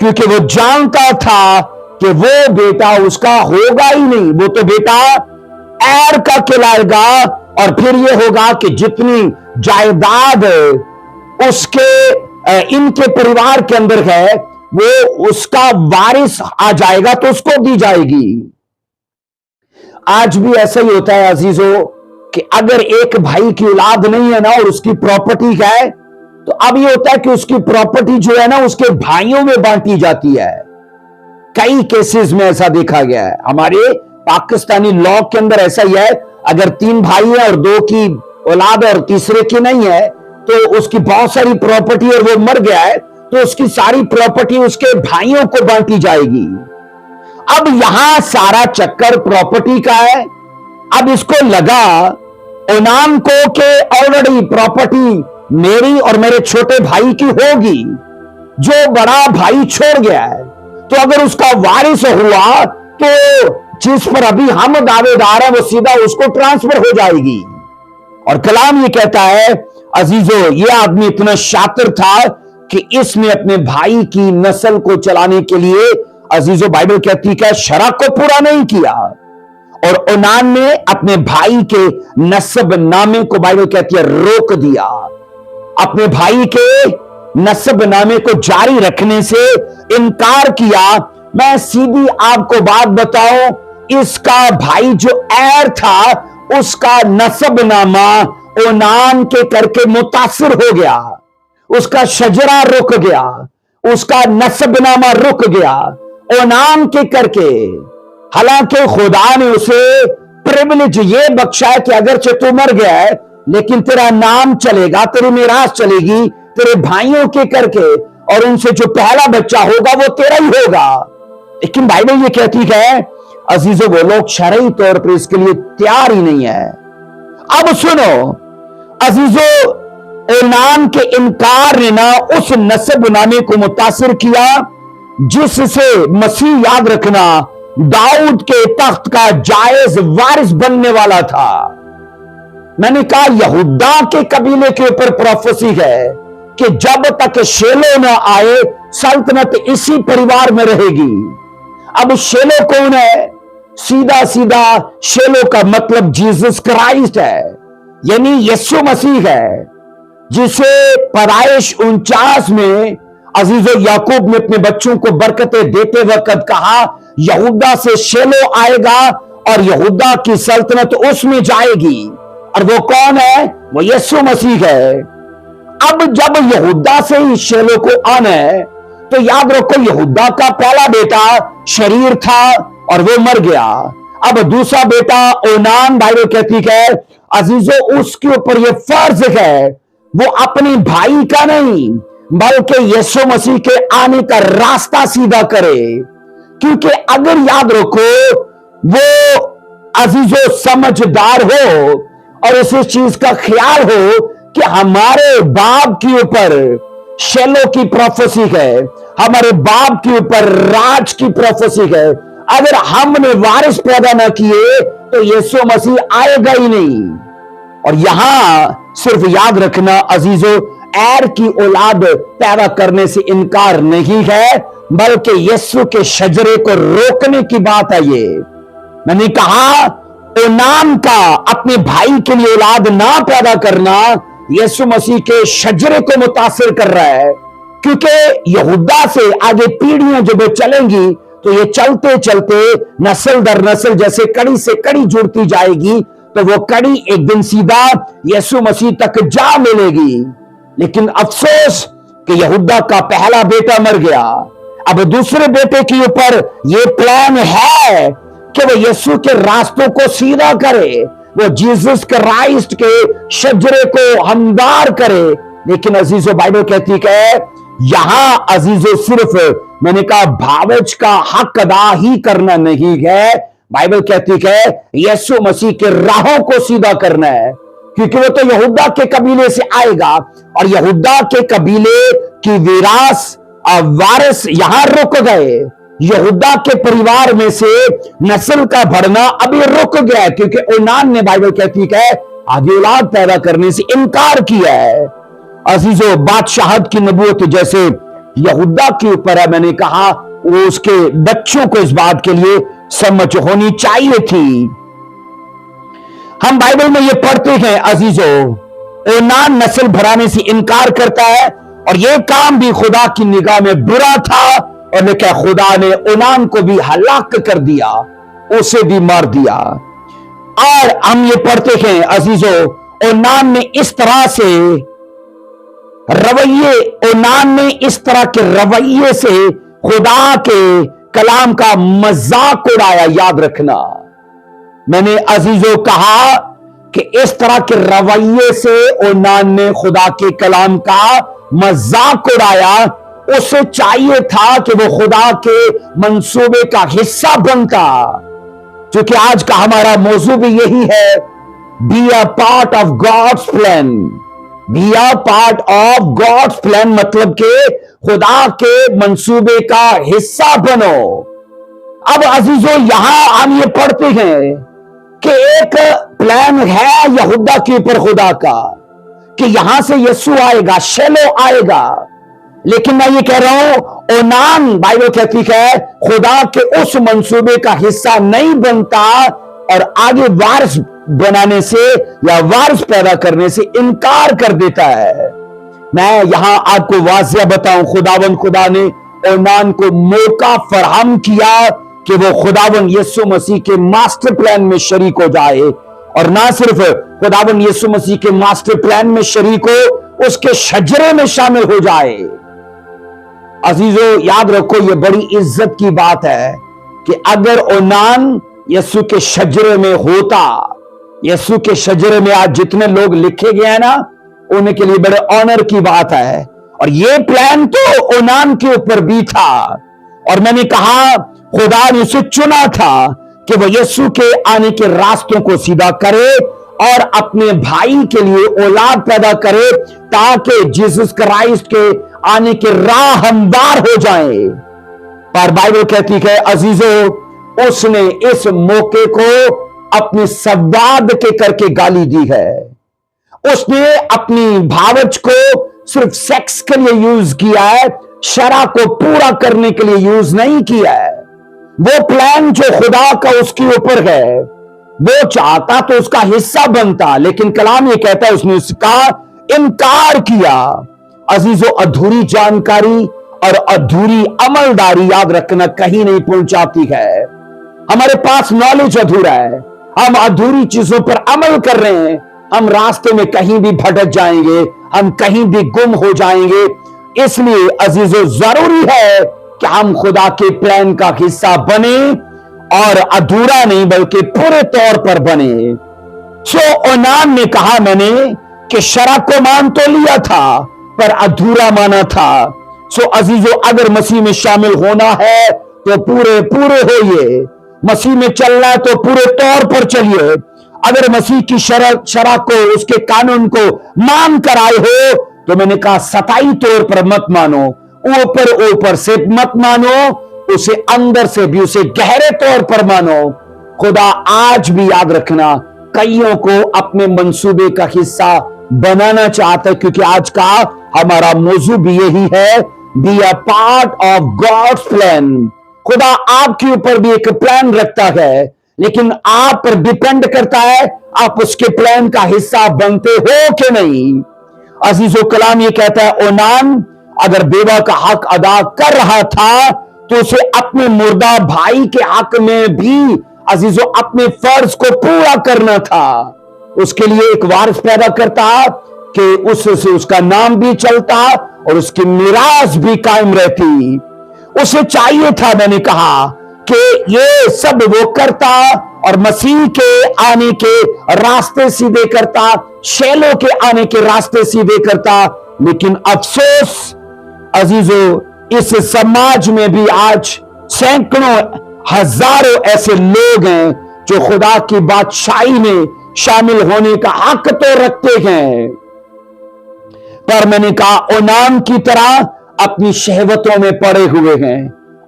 क्योंकि वो जानता था कि वो बेटा उसका होगा ही नहीं। वो तो बेटा एर का कहलाएगा, और फिर ये होगा कि जितनी जायदाद उसके इनके परिवार के अंदर है वो उसका वारिस आ जाएगा तो उसको दी जाएगी। आज भी ऐसा ही होता है अजीजों कि अगर एक भाई की औलाद नहीं है ना और उसकी प्रॉपर्टी है, तो अब ये होता है कि उसकी प्रॉपर्टी जो है ना उसके भाइयों में बांटी जाती है। कई केसेस में ऐसा देखा गया है। हमारे पाकिस्तानी लॉ के अंदर ऐसा ही है, अगर 3 भाई है और 2 की औलाद और तीसरे की नहीं है, तो उसकी बहुत सारी प्रॉपर्टी और वो मर गया है तो उसकी सारी प्रॉपर्टी उसके भाइयों को बांटी जाएगी। अब यहां सारा चक्कर प्रॉपर्टी का है। अब इसको लगा ओनान को कि ऑलरेडी प्रॉपर्टी मेरी और मेरे छोटे भाई की होगी, जो बड़ा भाई छोड़ गया है, तो अगर उसका वारिस हुआ तो जिस पर अभी हम दावेदार हैं वो सीधा उसको ट्रांसफर हो जाएगी। और कलाम ये कहता है अजीजों, ये आदमी इतना शातिर था कि इसने अपने भाई की नस्ल को चलाने के लिए अजीजों बाइबल कहती है शरअ को पूरा नहीं किया, और ओनान ने अपने भाई के नस्ब नामे को बाइबल कहती है रोक दिया। अपने भाई के नस्ब नामे को जारी रखने से इनकार किया। मैं सीधी आपको बात बताऊं, इसका भाई जो एर था उसका नस्ब नामा ओनान के करके मुतासिर हो गया, उसका शजरा रुक गया, उसका नस्ब नामा रुक गया ओनान के करके। हालांकि खुदा ने उसे प्रिविलेज ये बख्शा है कि अगर तू मर गया है लेकिन तेरा नाम चलेगा, तेरी मिरास चलेगी तेरे भाइयों के करके, और उनसे जो पहला बच्चा होगा वो तेरा ही होगा। लेकिन बाइबल ये कहती है अजीजों वो लोग शरई तौर पर इसके लिए तैयार ही नहीं है। अब सुनो अजीजों, ओनान के इनकार ने ना उस नस्ब नामे को मुतासिर किया जिससे मसीह, याद रखना, दाऊद के तख्त का जायज वारिस बनने वाला था। मैंने कहा यहूदा के कबीले के ऊपर प्रोफेसी है कि जब तक शेलो न आए सल्तनत इसी परिवार में रहेगी। अब शेलो कौन है? सीधा सीधा शेलो का मतलब जीसस क्राइस्ट है, यानी यीशु मसीह है, जिसे पैदाइश 49 में अजीजो याकूब ने अपने बच्चों को बरकतें देते वक्त कहा यहूदा से शेलो आएगा और यहूदा की सल्तनत उसमें जाएगी। और वो कौन है? वो यीशु मसीह है। अब जब यहूदा से ही शेलो को आना है तो याद रखो यहूदा का पहला बेटा शरीर था और वो मर गया। अब दूसरा बेटा ओनान, बाइबल कहती है अजीजों उसके ऊपर ये फर्ज है वो अपने भाई का नहीं बल्कि यीशु मसीह के आने का रास्ता सीधा करे। क्योंकि अगर याद रखो वो अजीजों समझदार हो और इस चीज का ख्याल हो कि हमारे बाप के ऊपर शेलो की प्रोफेसी है, हमारे बाप के ऊपर राज की प्रोफेसी है, अगर हमने वारिस पैदा न किए तो यीशु मसीह आएगा ही नहीं। और यहां सिर्फ याद रखना अजीजों, एर की औलाद पैदा करने से इनकार नहीं है बल्कि यीशु के शजरे को रोकने की बात है। ये मैंने कहा ओनान का अपने भाई के लिए औलाद ना पैदा करना यीशु मसीह के शजरे को मुतासिर कर रहा है, क्योंकि यहूदा से आगे पीढ़ियां जब चलेंगी तो ये चलते चलते नस्ल दर नस्ल जैसे कड़ी से कड़ी जुड़ती जाएगी, तो वो कड़ी एक दिन सीधा यीशु मसीह तक जा मिलेगी। लेकिन अफसोस कि यहूदा का पहला बेटा मर गया। अब दूसरे बेटे के ऊपर ये प्लान है कि वो यीशु के रास्तों को सीधा करे, वो जीसस क्राइस्ट के शजरे को हमवार करे। लेकिन अजीजों, बाइबल कहती है यहां अजीजों सिर्फ मैंने कहा भावच का हक अदा ही करना नहीं है, बाइबल कहती है यीशु मसीह के राहों को सीधा करना है, क्योंकि वो तो यहूदा के कबीले से आएगा और यहूदा के कबीले की वारिस यहां रुक गए। यहूदा के परिवार में से नस्ल का बढ़ना अभी रुक गया, क्योंकि ओनान ने, बाइबल कहती है, आगे औलाद पैदा करने से इनकार किया है। अजीजों, बादशाहत की नबूवत जैसे यहूदा के ऊपर है, मैंने कहा वो उसके बच्चों को इस बात के लिए समझ होनी चाहिए थी। हम बाइबल में ये पढ़ते हैं अजीजों, ओनान नस्ल बढ़ाने से इनकार करता है और ये काम भी खुदा की निगाह में बुरा था, और लेकिन खुदा ने ओनान को भी हलाक कर दिया, उसे भी मार दिया। और हम ये पढ़ते हैं अजीजों, ओनान ने इस तरह के रवैये से खुदा के कलाम का मजाक उड़ाया। याद रखना, मैंने अजीजों कहा कि इस तरह के रवैये से ओनान ने खुदा के कलाम का मजाक उड़ाया। उसे चाहिए था कि वो खुदा के मंसूबे का हिस्सा बनता, क्योंकि आज का हमारा मौजू भी यही है, be a part of God's plan. Be a part of God's plan मतलब के खुदा के मंसूबे का हिस्सा बनो। अब अजीजों, यहां हम ये पढ़ते हैं कि एक प्लान है यहूदा के ऊपर खुदा का, कि यहां से यीशु आएगा, शेलो आएगा। लेकिन मैं ये कह रहा हूं, ओनान, बाइबल कहती है, खुदा के उस मंसूबे का हिस्सा नहीं बनता और आगे वारिस बनाने से या वारिस पैदा करने से इनकार कर देता है। मैं यहां आपको वाज़िया बताऊं, खुदा ने ओनान को मौका फराहम किया कि वो खुदावन यीशु मसीह के मास्टर प्लान में शरीक हो जाए, और ना सिर्फ खुदावन यीशु मसीह के मास्टर प्लान में शरीक हो, उसके शजरे में शामिल हो जाए। अजीजों, याद रखो, ये बड़ी इज्जत की बात है कि अगर ओनान यीशु के शजरे में होता। यीशु के शजरे में आज जितने लोग लिखे गए हैं ना, उनके लिए बड़े ऑनर की बात है। और ये प्लान तो ओनान के ऊपर भी था, और मैंने कहा खुदा ने उसे चुना था कि वो यीशु के आने के रास्तों को सीधा करे और अपने भाई के लिए औलाद पैदा करे, ताकि जीसस क्राइस्ट के आने के राह हमवार हो जाए। पर बाइबल कहती है अजीजों, उसने इस मौके को अपने संवाद के करके गाली दी है। उसने अपनी भावच को सिर्फ सेक्स के लिए यूज किया है, शरा को पूरा करने के लिए यूज नहीं किया है। वो प्लान जो खुदा का उसके ऊपर है, वो चाहता तो उसका हिस्सा बनता, लेकिन कलाम ये कहता है उसने उसका इनकार किया। अजीजों, अधूरी जानकारी और अधूरी अमलदारी, याद रखना, कहीं नहीं पहुंचाती है। हमारे पास नॉलेज अधूरा है, हम अधूरी चीजों पर अमल कर रहे हैं, हम रास्ते में कहीं भी भटक जाएंगे, हम कहीं भी गुम हो जाएंगे। इसलिए अजीजों, जरूरी है कि हम खुदा के प्लान का हिस्सा बने, और अधूरा नहीं बल्कि पूरे तौर पर बने। सो ओनान ने कहा मैंने कि शरा को मान तो लिया था पर अधूरा माना था। सो अजीजों, अगर मसीह में शामिल होना है तो पूरे होइए, मसीह में चलना है तो पूरे तौर पर चलिए। अगर मसीह की शरा को, उसके कानून को मान कर आए हो, तो मैंने कहा सताई तौर पर मत मानो, ऊपर से मत मानो, उसे अंदर से भी, उसे गहरे तौर पर मानो। खुदा आज भी, याद रखना, कईयों को अपने मंसूबे का हिस्सा बनाना चाहता है, क्योंकि आज का हमारा मौजू भी यही है, be a part of God's plan. खुदा आपके ऊपर भी एक प्लान रखता है, लेकिन आप पर डिपेंड करता है आप उसके प्लान का हिस्सा बनते हो कि नहीं। अजीजों, कलाम ये कहता है ओनान अगर बेवा का हक अदा कर रहा था तो उसे अपने मुर्दा भाई के हक में भी अजीजों अपने फर्ज को पूरा करना था। उसके लिए एक वारिस पैदा करता कि उससे उसका नाम भी चलता और उसकी मिरास भी कायम रहती। उसे चाहिए था, मैंने कहा, कि ये सब वो करता और मसीह के आने के रास्ते सीधे करता, शैलों के आने के रास्ते सीधे करता। लेकिन अफसोस अजीजों, इस समाज में भी आज सैकड़ों हजारों ऐसे लोग हैं जो खुदा की बादशाही में शामिल होने का हक तो रखते हैं, पर मैंने कहा ओनाम की तरह अपनी शहवतों में पड़े हुए हैं,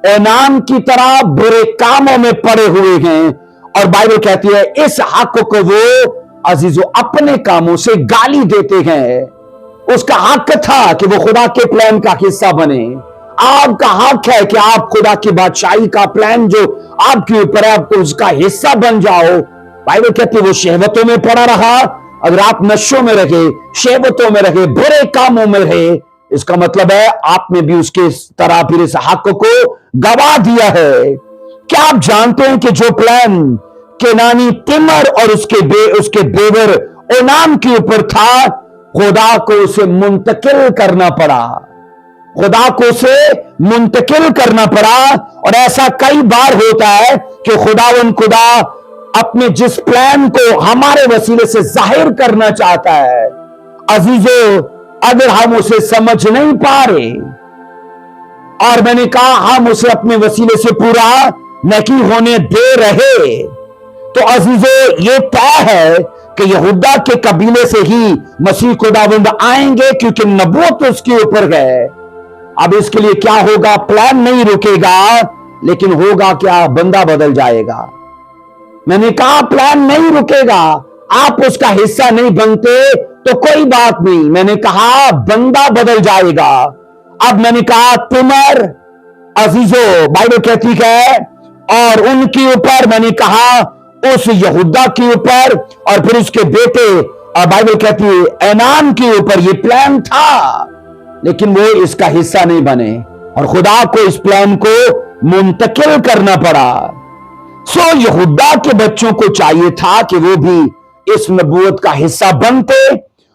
ओनाम की तरह बुरे कामों में पड़े हुए हैं। और बाइबल कहती है इस हक को वो अजीजों अपने कामों से गाली देते हैं। उसका हक था कि वो खुदा के प्लान का हिस्सा बने। आपका हक है कि आप खुदा की बादशाही का प्लान जो आपके ऊपर है, आपको उसका हिस्सा बन जाओ। बाइबल कहती है वो शहवतों में पड़ा रहा। अगर आप नशों में रहे, शहवतों में रहे, बुरे कामों में रहे, इसका मतलब है आपने भी उसके तरह फिर इस हक को गवा दिया है। क्या आप जानते हैं कि जो प्लान केनानी तिमर और उसके देवर ओनाम के ऊपर था, खुदा को उसे मुंतकिल करना पड़ा, खुदा को उसे मुंतकिल करना पड़ा। और ऐसा कई बार होता है कि खुदा अपने जिस प्लान को हमारे वसीले से जाहिर करना चाहता है, अजीजों, अगर हम उसे समझ नहीं पा रहे और मैंने कहा हम उसे अपने वसीले से पूरा नहीं होने दे रहे, तो अजीजों ये तय है कि यहूदा के कबीले से ही मसीह खुदावंद आएंगे, क्योंकि नबूवत उसके ऊपर है। अब इसके लिए क्या होगा? प्लान नहीं रुकेगा, लेकिन होगा क्या? बंदा बदल जाएगा। मैंने कहा प्लान नहीं रुकेगा, आप उसका हिस्सा नहीं बनते तो कोई बात नहीं, मैंने कहा बंदा बदल जाएगा। अब मैंने कहा तिमर अजीजों, बाइबल कहती है, और उनके ऊपर मैंने कहा उस यहूदा के ऊपर और फिर उसके बेटे बाइबल कहती है एनाम के ऊपर ये प्लान था, लेकिन वो इसका हिस्सा नहीं बने और खुदा को इस प्लान को मुंतकिल करना पड़ा। सो यहूदा के बच्चों को चाहिए था कि वो भी इस नबूवत का हिस्सा बनते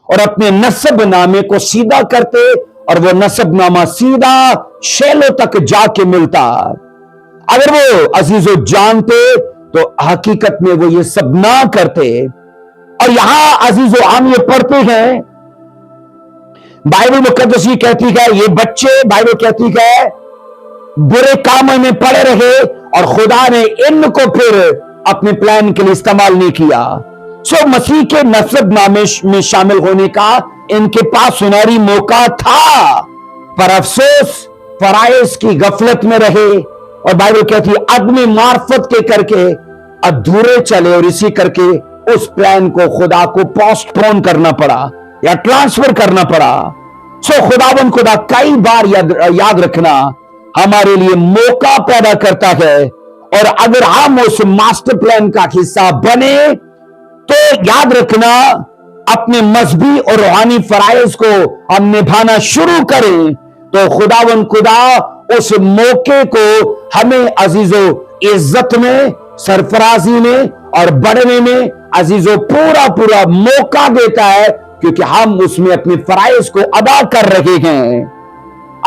और अपने नसब नामे को सीधा करते, और वो नसब नामा सीधा शैलों तक जाके मिलता। अगर वो अजीजों जानते तो हकीकत में वो ये सब ना करते। और यहां अजीजों हम ये पढ़ते हैं, बाइबल मुकद्दस ये कहती है ये बच्चे, बाइबल कहती है, बुरे कामों में पड़े रहे और खुदा ने इनको फिर अपने प्लान के लिए इस्तेमाल नहीं किया। सो मसीह के नसब नामे में शामिल होने का इनके पास सुनहरी मौका था, पर अफसोस फराइज की गफलत में रहे और बाइबल कहती है आदमी मार्फत के करके अधूरे चले और इसी करके उस प्लान को खुदा को पोस्टपोन करना पड़ा या ट्रांसफर करना पड़ा। सो खुदा कई बार याद रखना हमारे लिए मौका पैदा करता है, और अगर हम उस मास्टर प्लान का हिस्सा बने तो याद रखना अपने मजहबी और रूहानी फराइज को हम निभाना शुरू करें तो खुदा उस मौके को हमें अजीजों इज्जत में, सरफराजी में और बढ़ने में अजीजों पूरा मौका देता है, क्योंकि हम उसमें अपने फराइज को अदा कर रहे हैं।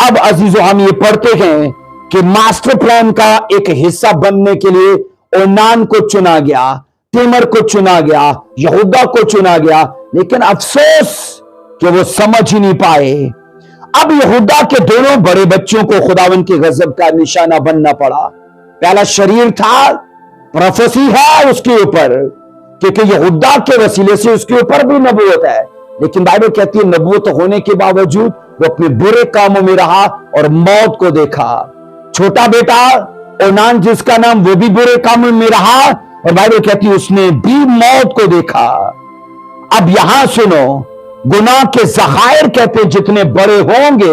अब अजीजों हम ये पढ़ते हैं कि मास्टर प्लान का एक हिस्सा बनने के लिए ओनान को चुना गया, तिमर को चुना गया, यहूदा को चुना गया, लेकिन अफसोस कि वो समझ ही नहीं पाए। अब यहूदा के दोनों बड़े बच्चों को खुदावंद के गजब का निशाना बनना पड़ा। पहला शरीर था, प्रोफेसी है उसके ऊपर, क्योंकि यहूदा के वसीले से उसके ऊपर भी नबूवत है, लेकिन बाइबल कहती है नबूवत होने के बावजूद वो अपने बुरे कामों में रहा और मौत को देखा। छोटा बेटा ओनान जिसका नाम, वो भी बुरे कामों में रहा और बाइबल कहती है उसने भी मौत को देखा। अब यहां सुनो, गुनाह के ज़खायर कहते जितने बड़े होंगे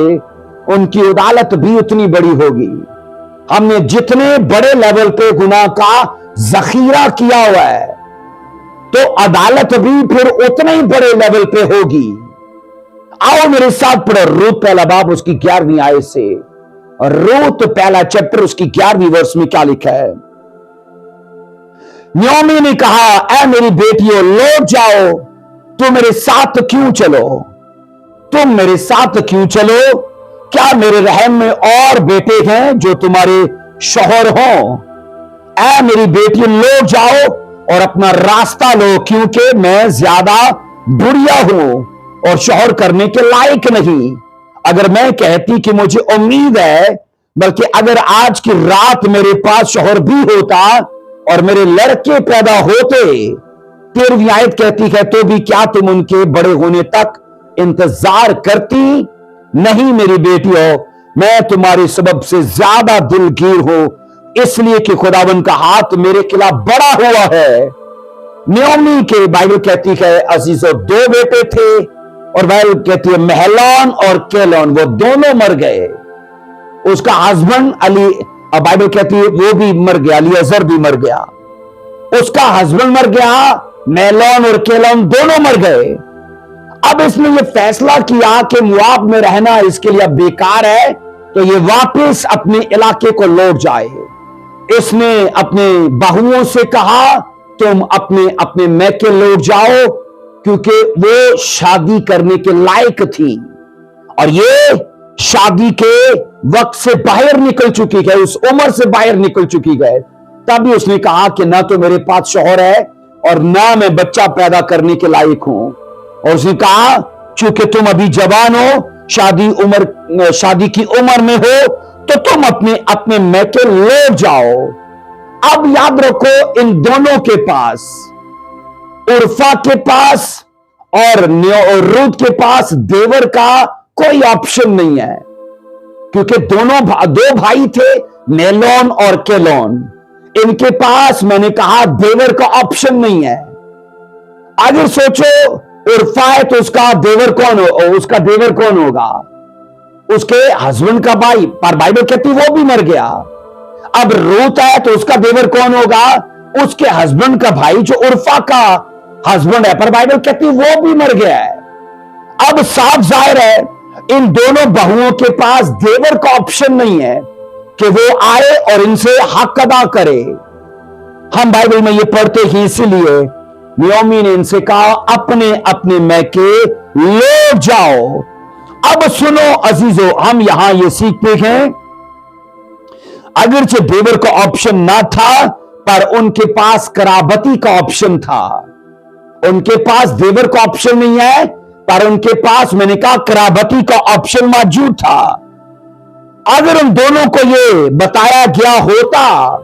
उनकी अदालत भी उतनी बड़ी होगी। हमने जितने बड़े लेवल पे गुनाह का जखीरा किया हुआ है तो अदालत भी फिर उतने ही बड़े लेवल पे होगी। आओ मेरे साथ पढ़ो रूत पहला बाब उसकी 11वीं आयत से, रूत पहला चैप्टर उसकी 11वीं वर्ष में क्या लिखा है? नयोमी ने कहा, ऐ मेरी बेटियों लौट जाओ, तुम मेरे साथ क्यों चलो? तुम मेरे साथ क्यों चलो? क्या मेरे रहम में और बेटे हैं जो तुम्हारे शौहर हों? ऐ मेरी बेटियों लौट जाओ और अपना रास्ता लो, क्योंकि मैं ज्यादा बुढ़िया हूं और शौहर करने के लायक नहीं। अगर मैं कहती कि मुझे उम्मीद है, बल्कि अगर आज की रात मेरे पास शौहर भी होता और मेरे लड़के पैदा होते, 13वीं आयत कहती है, तो भी क्या तुम उनके बड़े होने तक इंतजार करती? नहीं मेरी बेटियों, मैं तुम्हारे सबब से ज्यादा दिलगीर हूं, इसलिए कि खुदावन का हाथ मेरे खिलाफ बड़ा हुआ है। नयोमी के बाइबल कहती है अजीजों 2 बेटे थे, और बाइबल कहती है महलोन और केलोन, वो दोनों मर गए। उसका हस्बैंड अली, बाइबल कहती है वो भी मर गया, अलीअजर भी मर गया। उसका हस्बैंड मर गया, महलोन और केलोन दोनों मर गए। अब इसने ये फैसला किया कि मुआब में रहना इसके लिए बेकार है, तो ये वापस अपने इलाके को लौट जाए। इसने अपने बहुओं से कहा, तुम अपने अपने मैके लौट जाओ, क्योंकि वो शादी करने के लायक थी और ये शादी के वक्त से बाहर निकल चुकी है, उस उम्र से बाहर निकल चुकी है। तभी उसने कहा कि ना तो मेरे पास शौहर है और ना मैं बच्चा पैदा करने के लायक हूं। और उसने कहा, चूंकि तुम अभी जवान हो, शादी की उम्र में हो, तो तुम अपने अपने मैके लौट जाओ। अब याद रखो, इन दोनों के पास, उर्फा के पास और रूत के पास देवर का कोई ऑप्शन नहीं है, क्योंकि दो भाई थे, महलोन और केलोन। इनके पास, मैंने कहा, देवर का ऑप्शन नहीं है। आगे सोचो, उर्फा है तो उसका देवर कौन होगा? उसके हस्बैंड का भाई, पर बाइबल कहती वो भी मर गया। अब रूत है तो उसका देवर कौन होगा? उसके हस्बैंड का भाई, जो उर्फा का हस्बैंड है, पर बाइबल कहती वो भी मर गया है। अब साफ जाहिर है, इन दोनों बहुओं के पास देवर का ऑप्शन नहीं है कि वो आए और इनसे हक अदा करे। हम बाइबल में ये पढ़ते ही इसीलिए नयोमी ने इनसे कहा, अपने अपने मैके लौट जाओ। अब सुनो अजीजों, हम यहां ये सीखते हैं, अगरचे देवर का ऑप्शन ना था, पर उनके पास कराबती का ऑप्शन था। उनके पास देवर का ऑप्शन नहीं है, पर उनके पास, मैंने कहा, कराबती का ऑप्शन मौजूद था। अगर उन दोनों को ये बताया गया होता,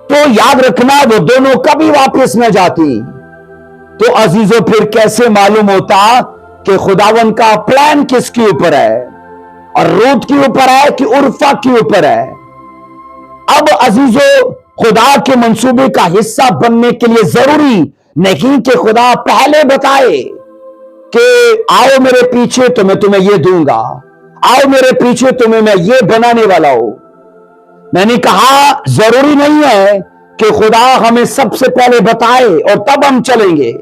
तो याद रखना वो दोनों कभी वापस न जाती। तो अजीजों, फिर कैसे मालूम होता कि खुदावन का प्लान किसके ऊपर है, और रूत के ऊपर है कि उर्फा के ऊपर है? अब अजीजों, खुदा के मंसूबे का हिस्सा बनने के लिए जरूरी नहीं कि खुदा पहले बताए कि आओ मेरे पीछे तो मैं तुम्हें ये दूंगा, आओ मेरे पीछे तुम्हें मैं ये बनाने वाला हूं। मैंने कहा, जरूरी नहीं है कि खुदा हमें सबसे पहले बताए और तब हम चलेंगे।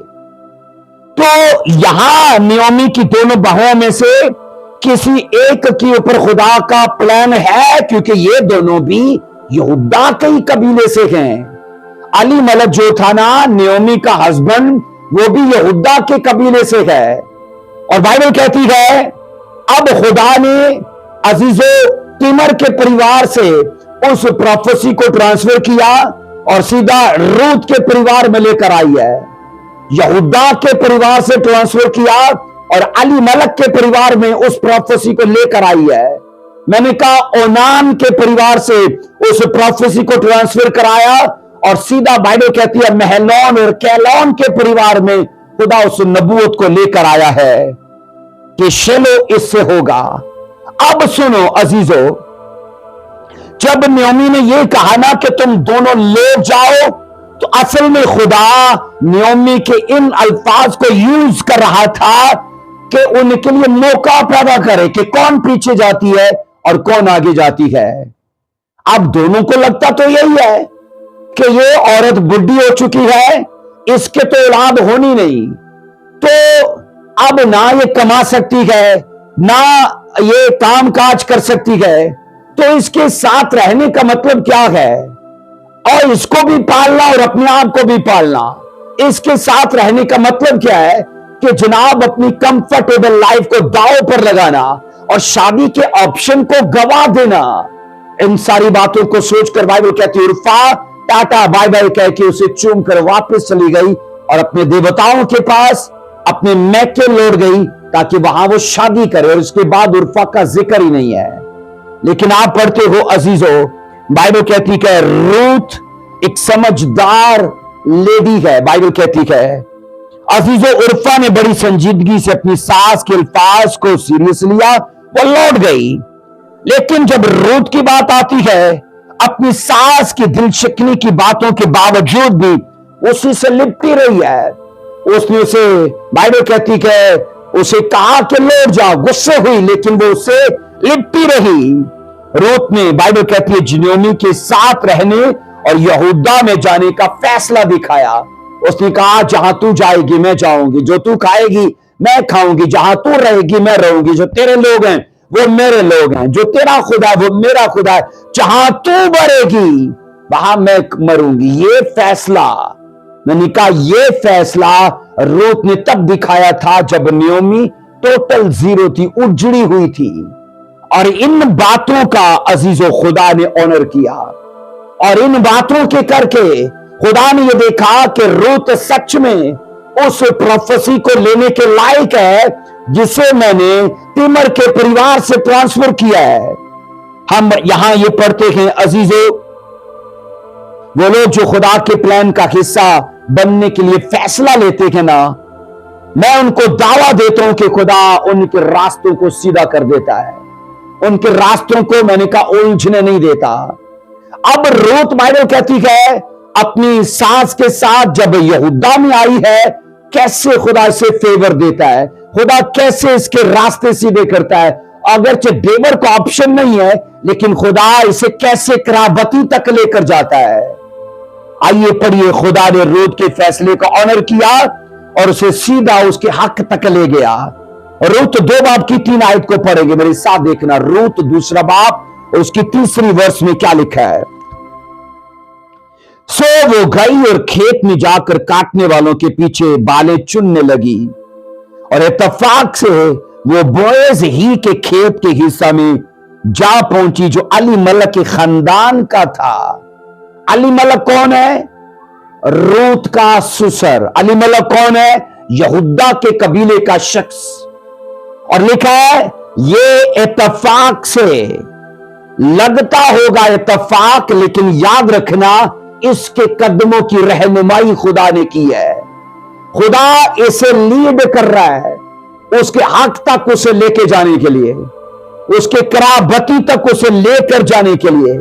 तो यहां नयोमी की दोनों बहुओं में से किसी एक के ऊपर खुदा का प्लान है, क्योंकि ये दोनों भी यहूदा के ही कबीले से हैं। अली मलक जो था ना, नयोमी का हस्बैंड, वो भी यहूदा के कबीले से है। और बाइबल कहती है, अब खुदा ने अजीजो तिमर के परिवार से उस प्रोफेसी को ट्रांसफर किया और सीधा रूत के परिवार में लेकर आई है। यहूदा के परिवार से ट्रांसफर किया और अली मलक के परिवार में उस प्रोफेसी को लेकर आई है। मैंने कहा, ओनान के परिवार से उस प्रोफेसी को ट्रांसफर कराया और सीधा बाइबल कहती है महलोन और केलोन के परिवार में खुदा उस नबूवत को लेकर आया है कि शेलो इससे होगा। अब सुनो अजीजों, जब नयोमी ने यह कहा ना कि तुम दोनों ले जाओ, तो असल में खुदा नयोमी के इन अल्फाज को यूज कर रहा था कि उनके लिए मौका पैदा करे कि कौन पीछे जाती है और कौन आगे जाती है। अब दोनों को लगता तो यही है कि ये औरत बुढ़ी हो चुकी है, इसके तो औलाद होनी नहीं, तो अब ना ये कमा सकती है, ना ये काम काज कर सकती है, तो इसके साथ रहने का मतलब क्या है? और इसको भी पालना और अपने आप को भी पालना। इसके साथ रहने का मतलब क्या है कि जनाब अपनी कंफर्टेबल लाइफ को दांव पर लगाना और शादी के ऑप्शन को गवा देना। इन सारी बातों को सोचकर बाइबल कहती है उर्फा टाटा बाय बाय कह के उसे चूम कर वापस चली गई और अपने देवताओं के पास अपने मैके लौट गई ताकि वहां वो शादी करे। और उसके बाद उर्फा का जिक्र ही नहीं है। लेकिन आप पढ़ते हो अजीजों, बाइबल कहती है रूथ एक समझदार लेडी है। बाइबल कहती है अजीजों, उर्फा ने बड़ी संजीदगी से अपनी सास के अल्फाज को सीरियस लिया, वो लौट गई। लेकिन जब रूथ की बात आती है, अपनी सास की दिल शिकनी की बातों के बावजूद भी उसी से लिपटी रही है। उसने उसे, बाइबल कहती है, उसे कहा कि लौट जाओ, गुस्से हुई, लेकिन वो उससे लिपटी रही। रूथ ने, बाइबल कहती है, नयोमी के साथ रहने और यहूदा में जाने का फैसला दिखाया। उसने कहा जहां तू जाएगी मैं जाऊंगी, जो तू खाएगी मैं खाऊंगी, जहां तू रहेगी मैं रहूंगी, जो तेरे लोग हैं वो मेरे लोग हैं, जो तेरा खुदा वो मेरा खुदा है, जहां तू मरेगी वहां मैं मरूंगी। ये फैसला, मैंने कहा ये फैसला रूथ ने तब दिखाया था जब नयोमी टोटल जीरो थी, उजड़ी हुई थी। और इन बातों का अजीजों खुदा ने ऑनर किया और इन बातों के करके खुदा ने यह देखा कि रूथ सच में उस प्रोफेसी को लेने के लायक है जिसे मैंने तिमर के परिवार से ट्रांसफर किया है। हम यहां ये पढ़ते हैं अजीजों, वो लोग जो खुदा के प्लान का हिस्सा बनने के लिए फैसला लेते हैं ना, मैं उनको दावा देता हूं कि खुदा उनके रास्तों को सीधा कर देता है, उनके रास्तों को, मैंने कहा, उलझने नहीं देता। अब रूथ, बाइबल कहती है, अपनी सास के साथ जब यहूदा में आई है, कैसे खुदा इसे फेवर देता है, खुदा कैसे इसके रास्ते सीधे करता है। अगरचे देवर को ऑप्शन नहीं है, लेकिन खुदा इसे कैसे कराबती तक लेकर जाता है। आइए पढ़िए, खुदा ने रूथ के फैसले का ऑनर किया और उसे सीधा उसके हक तक ले गया। रूथ 2 बाब की 3 आयत को पढ़ेंगे, मेरे साथ देखना। रूथ 2 बाब और उसकी 3 वर्ष में क्या लिखा है। सो वो गई और खेत में जाकर काटने वालों के पीछे बालें चुनने लगी और इत्तफाक से वो बोएज ही के खेत के हिस्सा में जा पहुंची जो अलीमलक के खानदान का था। अलीमलक कौन है? रूथ का ससुर। अलीमलक कौन है? यहूदा के कबीले का शख्स। और लिखा है ये इत्तफाक से, लगता होगा इत्तफाक, लेकिन याद रखना इसके कदमों की रहनुमाई खुदा ने की है। खुदा इसे लीड कर रहा है उसके हक तक उसे लेके जाने के लिए, उसके कराबती तक उसे लेकर जाने के लिए।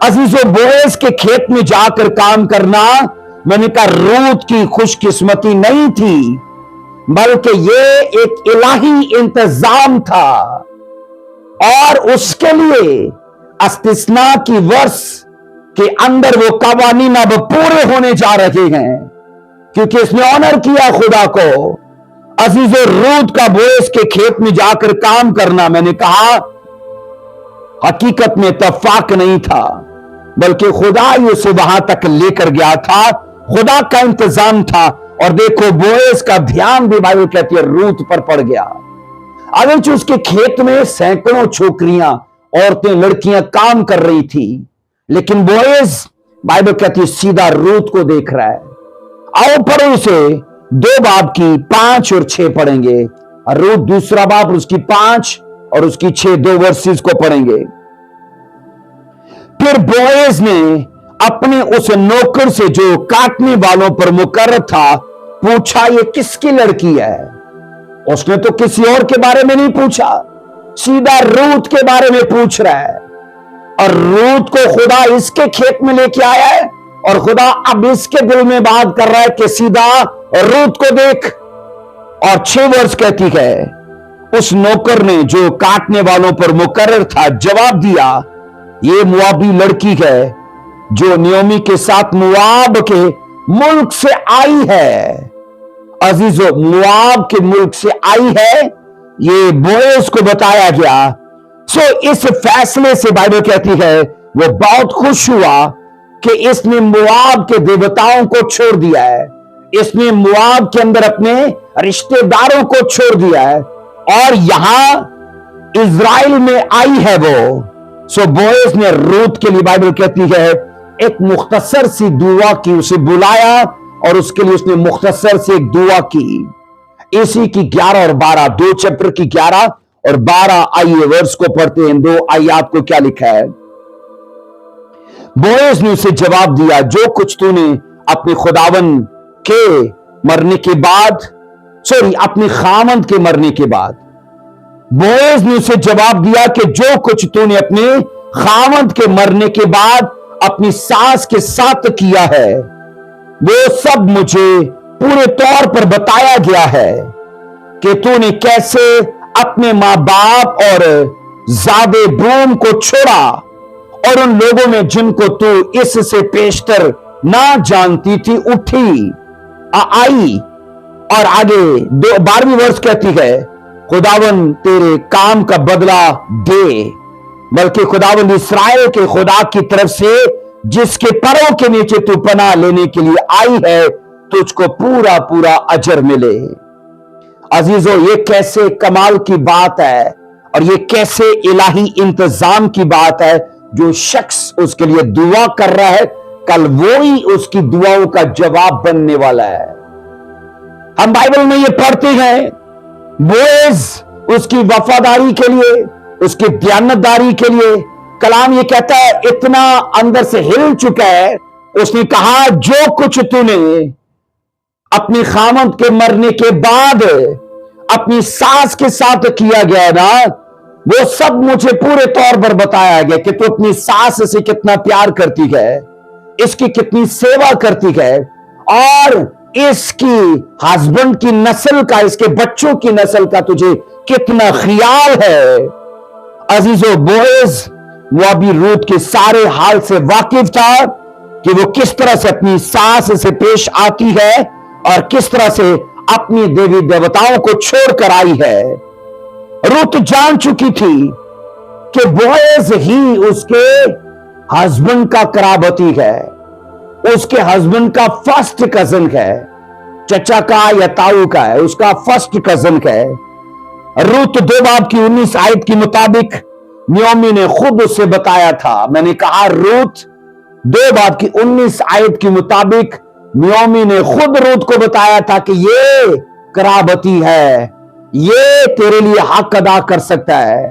अजीजों, बोएज के खेत में जाकर काम करना, मैंने कहा, रूथ की खुशकिस्मती नहीं थी, बल्कि ये एक इलाही इंतजाम था। और उसके लिए अस्तिस्ना की वर्ष के अंदर वो कवानीन अब पूरे होने जा रहे हैं, क्योंकि इसने ऑनर किया खुदा को। अजीजों, रूथ का बोएज के खेत में जाकर काम करना, मैंने कहा, हकीकत में इत्तफाक नहीं था, बल्कि खुदा ही उसे वहां तक लेकर गया था, खुदा का इंतजाम था। और देखो, बोएज का ध्यान भी, बाइबल कहती है, रूथ पर पड़ गया। अगर उसके खेत में सैकड़ों छोकरियां, औरतें, लड़कियां काम कर रही थी, लेकिन बोएज, बाइबल कहती है, सीधा रूथ को देख रहा है। आओ पढ़ो इसे, 2 बाब की 5 और 6 पढ़ेंगे। रूथ 2 बाब उसकी 5 और उसकी 6 2 वर्सेस को पढ़ेंगे। फिर बोएज ने अपने उस नौकर से जो काटने वालों पर मुकर्रर था पूछा, ये किसकी लड़की है? उसने तो किसी और के बारे में नहीं पूछा, सीधा रूथ के बारे में पूछ रहा है। और रूथ को खुदा इसके खेत में लेके आया है और खुदा अब इसके दिल में बात कर रहा है कि सीधा रूथ को देख। और 6 वर्ष कहती है, उस नौकर ने जो काटने वालों पर मुकर्रर था जवाब दिया, ये मुआबी लड़की है जो नयोमी के साथ मुआब के मुल्क से आई है। अजीजों, मुआब के मुल्क से आई है, ये बोएज को बताया गया। सो इस फैसले से बाइबल कहती है वो बहुत खुश हुआ कि इसने मोआब के देवताओं को छोड़ दिया है, इसने मोआब के अंदर अपने रिश्तेदारों को छोड़ दिया है और यहां इज़राइल में आई है वो। सो बोएज ने रूत के लिए बाइबल कहती है एक मुख्तसर सी दुआ की, उसे बुलाया और उसके लिए उसने मुख्तसर से एक दुआ की। इसी की 11 और 12, 2 चैप्टर की 11 और 12 आइए वर्स को पढ़ते हैं। 2 आयत को क्या लिखा है। बोएज ने उसे जवाब दिया, जो कुछ तूने अपने खुदावन के मरने के बाद, अपने खामंद के मरने के बाद, बोएज ने उसे जवाब दिया कि जो कुछ तूने अपने खामंद के मरने के बाद अपनी सास के साथ किया है वो सब मुझे पूरे तौर पर बताया गया है कि तूने कैसे अपने मां बाप और ज़ादे बूम को छोड़ा और उन लोगों में जिनको तू इससे पेशतर ना जानती थी उठी आई। और आगे 12वीं वर्ष कहती है खुदावन तेरे काम का बदला दे, बल्कि खुदावन इस्राएल के खुदा की तरफ से जिसके पैरों के नीचे तू पनाह लेने के लिए आई है तुझको पूरा पूरा अजर मिले। अजीजों, ये कैसे कमाल की बात है और ये कैसे इलाही इंतजाम की बात है। जो शख्स उसके लिए दुआ कर रहा है कल वो ही उसकी दुआओं का जवाब बनने वाला है। हम बाइबल में ये पढ़ते हैं बोएज उसकी वफादारी के लिए, उसकी दयानतदारी के लिए, कलाम ये कहता है इतना अंदर से हिल चुका है, उसने कहा जो कुछ तूने अपनी खामद के मरने के बाद अपनी सास के साथ किया गया ना वो सब मुझे पूरे तौर पर बताया गया कि तू अपनी सास से कितना प्यार करती है, इसकी कितनी सेवा करती है और इसकी हस्बैंड की नस्ल का, इसके बच्चों की नस्ल का तुझे कितना ख्याल है। अजीजों, बोएज वो अभी रूत के सारे हाल से वाकिफ था कि वो किस तरह से अपनी सास से पेश आती है और किस तरह से अपनी देवी देवताओं को छोड़कर आई है। रूत जान चुकी थी कि बोएज ही उसके हस्बैंड का कराबती है, उसके हस्बैंड का फर्स्ट कजन है, चचा का या ताऊ का है, उसका फर्स्ट कजन है। रूत 2 बाब की 19 आयत के मुताबिक नयोमी ने खुद उससे बताया था। मैंने कहा रूत 2 बाब की 19 आयत के मुताबिक नयोमी ने खुद रूत को बताया था कि ये कराबती है, ये तेरे लिए हक अदा कर सकता है।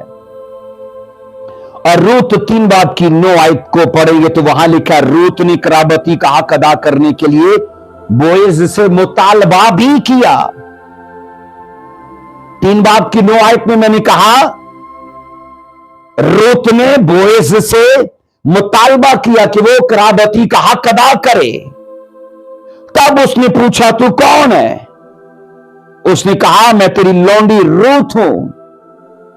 और रूत 3 बाब की 9 आयत को पढ़ेंगे तो वहां लिखा रूत ने कराबती का हक अदा करने के लिए बोएज से मुतालबा भी किया। 3 बाब की 9 आयत में मैंने कहा रूत ने बोएज से मुतालबा किया कि वो कराबती का हक अदा करे। तब उसने पूछा तू कौन है? उसने कहा मैं तेरी लौंडी रूत हूं।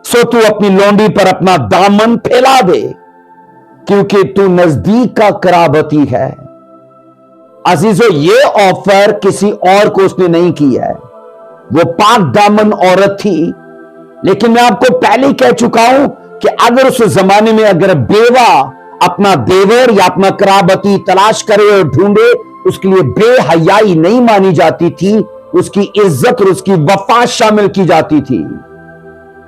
सो तू अपनी लौंडी पर अपना दामन फैला दे क्योंकि तू नजदीक का कराबती है। अजीजों, ये ऑफर किसी और को उसने नहीं किया है, वो पाक दामन औरत थी। लेकिन मैं आपको पहले ही कह चुका हूं कि अगर उस जमाने में अगर बेवा अपना देवर या अपना कराबती तलाश करे और ढूंढे, उसके लिए बेहयाई नहीं मानी जाती थी, उसकी इज्जत और उसकी वफा शामिल की जाती थी।